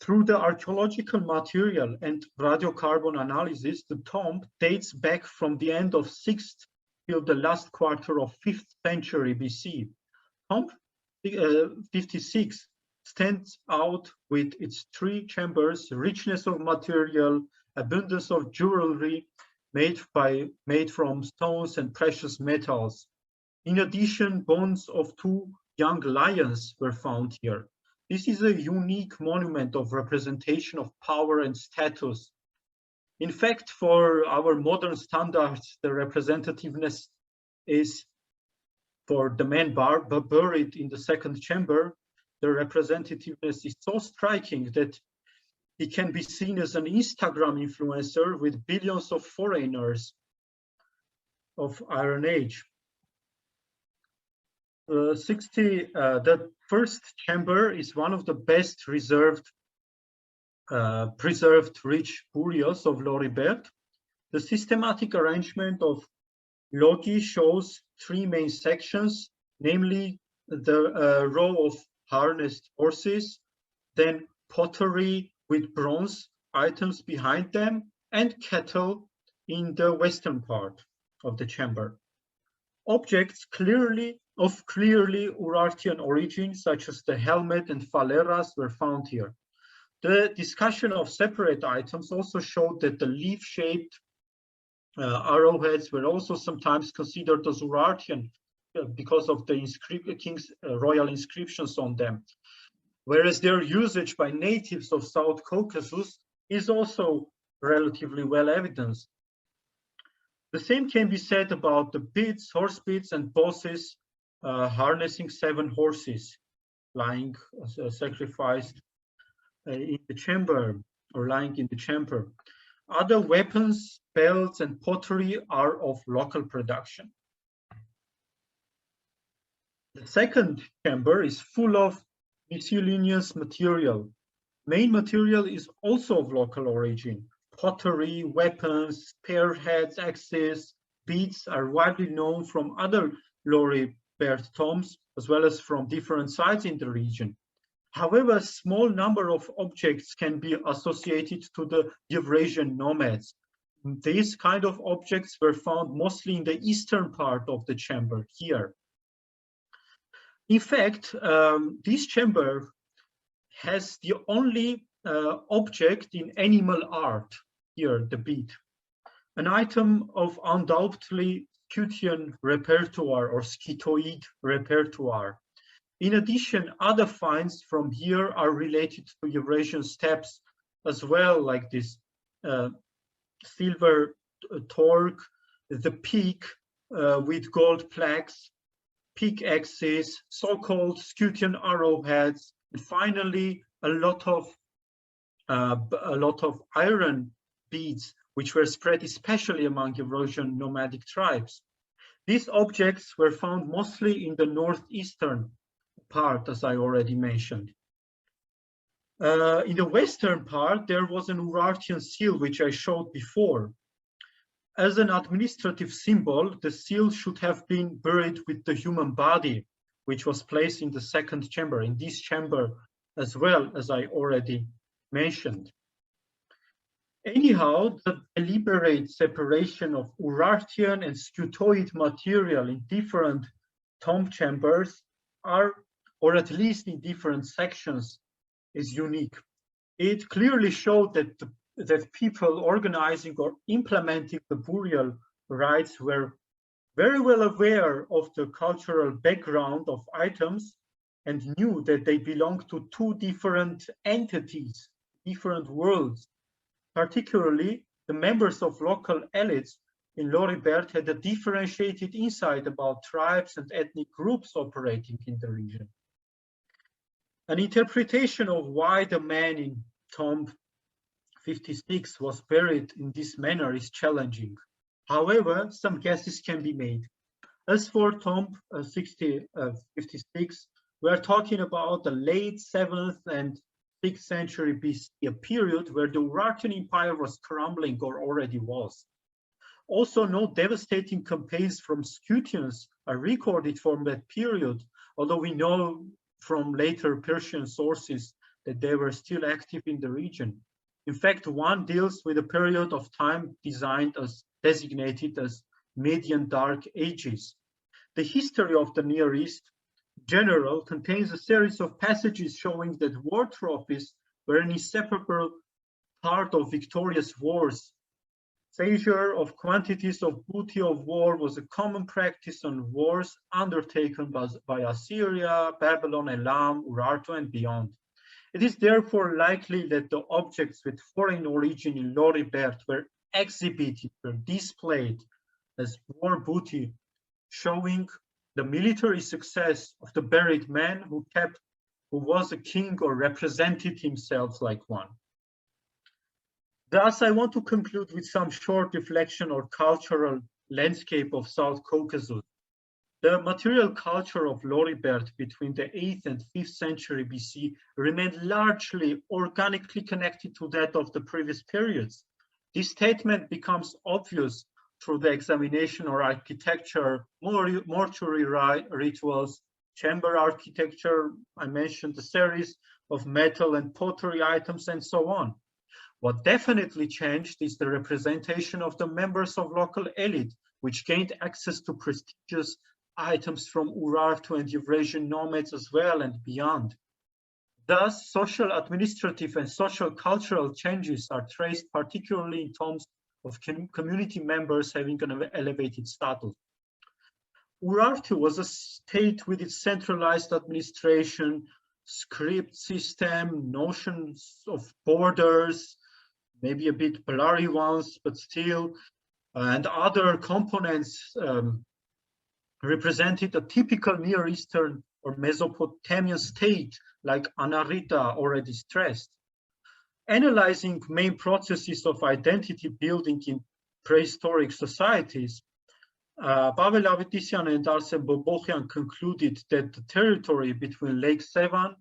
S4: Through the archaeological material and radiocarbon analysis, the tomb dates back from the end of 6th till the last quarter of 5th century BC. Tomb 56 stands out with its 3 chambers, richness of material, abundance of jewelry made from stones and precious metals. In addition, bones of 2 young lions were found here. This is a unique monument of representation of power and status. In fact, for our modern standards, the representativeness is for the man buried in the 2nd chamber. The representativeness is so striking that he can be seen as an Instagram influencer with billions of foreigners of Iron Age. The 1st chamber is one of the best preserved rich burials of Loribert. The systematic arrangement of logi shows 3 main sections, namely the row of harnessed horses, then pottery with bronze items behind them, and cattle in the western part of the chamber. Objects of clearly Urartian origin, such as the helmet and faleras, were found here. The discussion of separate items also showed that the leaf-shaped arrowheads were also sometimes considered as Urartian because of the king's royal inscriptions on them, whereas their usage by natives of South Caucasus is also relatively well evidenced. The same can be said about the pits, horse pits, and bosses harnessing 7 horses lying sacrificed in the chamber or lying in the chamber. Other weapons, belts, and pottery are of local production. The second chamber is full of miscellaneous material. Main material is also of local origin. Pottery, weapons, spearheads, axes, beads are widely known from other Loribert tombs, as well as from different sites in the region. However, a small number of objects can be associated to the Eurasian nomads. These kind of objects were found mostly in the eastern part of the chamber here. In fact, this chamber has the only object in animal art, here the bead, an item of undoubtedly Scythian repertoire or Scythoid repertoire. In addition, other finds from here are related to Eurasian steppes as well, like this silver torque, the peak with gold plaques, pickaxes, so-called Scythian arrowheads, and finally a lot of iron beads, which were spread especially among Eurasian nomadic tribes. These objects were found mostly in the northeastern part, as I already mentioned. In the western part, there was an Urartian seal, which I showed before. As an administrative symbol, the seal should have been buried with the human body, which was placed in the second chamber, in this chamber as well, as I already mentioned. Anyhow, the deliberate separation of Urartian and Scythoid material in different tomb chambers are, or at least in different sections, is unique. It clearly showed that people organizing or implementing the burial rites were very well aware of the cultural background of items and knew that they belonged to 2 different entities, different worlds. Particularly, the members of local elites in Loribert had a differentiated insight about tribes and ethnic groups operating in the region. An interpretation of why the man in tomb 56 was buried in this manner is challenging. However, some guesses can be made. As for tomb 56, we are talking about the late 7th and 6th century BC, a period where the Urartian Empire was crumbling or already was. Also, no devastating campaigns from Scythians are recorded from that period, although we know from later Persian sources that they were still active in the region. In fact, one deals with a period of time designated as Median Dark Ages. The history of the Near East general contains a series of passages showing that war trophies were an inseparable part of victorious wars. Seizure of quantities of booty of war was a common practice on wars undertaken by Assyria, Babylon, Elam, Urartu, and beyond. It is therefore likely that the objects with foreign origin in Loribert were exhibited, were displayed as war booty, showing the military success of the buried man who was a king or represented himself like one. Thus, I want to conclude with some short reflection on cultural landscape of South Caucasus. The material culture of Loribert between the 8th and 5th century BC remained largely organically connected to that of the previous periods. This statement becomes obvious through the examination of architecture, mortuary rituals, chamber architecture. I mentioned the series of metal and pottery items and so on. What definitely changed is the representation of the members of local elite, which gained access to prestigious items from Urartu and Eurasian nomads as well and beyond. Thus, social, administrative, and social cultural changes are traced particularly in tombs of community members having an elevated status. Urartu was a state with its centralized administration, script system, notions of borders, maybe a bit blurry ones, but still, and other components represented a typical Near Eastern or Mesopotamian state, like Annarita already stressed. Analyzing main processes of identity building in prehistoric societies, Pavel Avitisian and Arsen Bobochian concluded that the territory between Lake Sevan,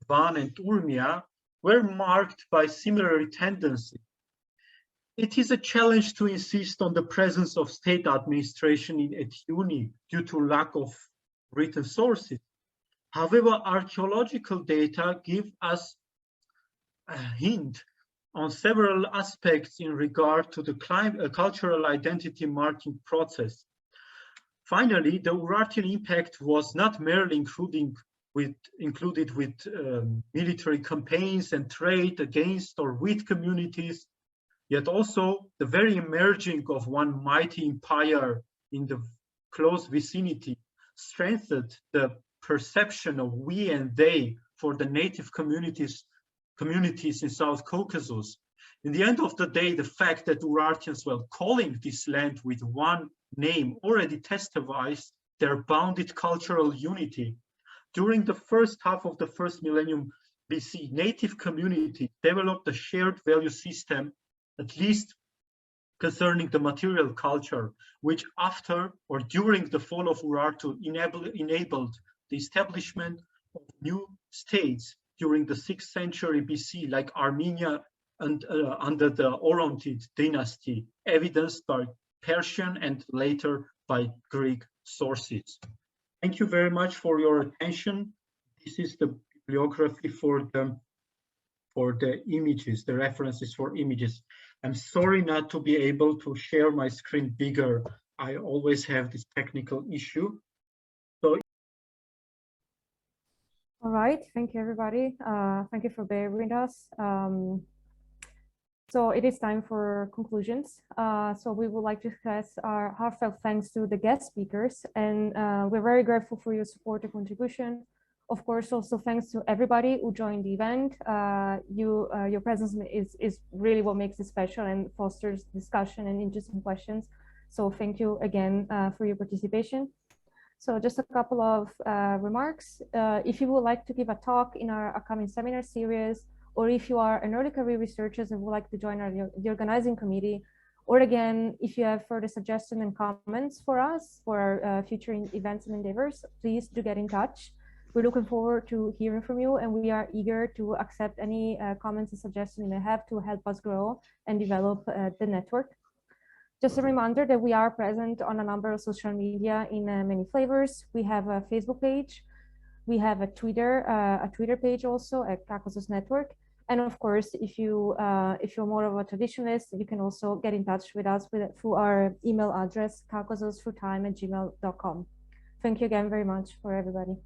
S4: Van, and Urmia were marked by similar tendencies. It is a challenge to insist on the presence of state administration in Etyuni due to lack of written sources. However, archaeological data give us a hint on several aspects in regard to the cultural identity marking process. Finally, the Urartian impact was not merely included with military campaigns and trade against or with communities, yet also the very emerging of one mighty empire in the close vicinity strengthened the perception of we and they for the native communities in South Caucasus. In the end of the day, the fact that Urartians were calling this land with one name already testifies their bounded cultural unity. During the first half of the first millennium BC, native communities developed a shared value system, at least concerning the material culture, which after or during the fall of Urartu enabled the establishment of new states during the 6th century BC, like Armenia and under the Orontid dynasty, evidenced by Persian and later by Greek sources. Thank you very much for your attention. This is the bibliography for the images, the references for images. I'm sorry not to be able to share my screen bigger. I always have this technical issue. So,
S9: all right, thank you everybody. Thank you for bearing with us. So it is time for conclusions. So we would like to express our heartfelt thanks to the guest speakers, and we're very grateful for your support and contribution. Of course, also thanks to everybody who joined the event. Your presence is really what makes it special and fosters discussion and interesting questions. So thank you again for your participation. So just a couple of remarks. If you would like to give a talk in our upcoming seminar series, or if you are an early career researcher and would like to join the organizing committee, or again, if you have further suggestions and comments for us for our future events and endeavors, please do get in touch. We're looking forward to hearing from you, and we are eager to accept any comments and suggestions you may have to help us grow and develop the network. Just a reminder that we are present on a number of social media in many flavors. We have a Facebook page, we have a Twitter page also at Caucasus Network. And of course, if you're more of a traditionalist, you can also get in touch with us through our email address, caucasusfulltime@gmail.com. Thank you again very much for everybody.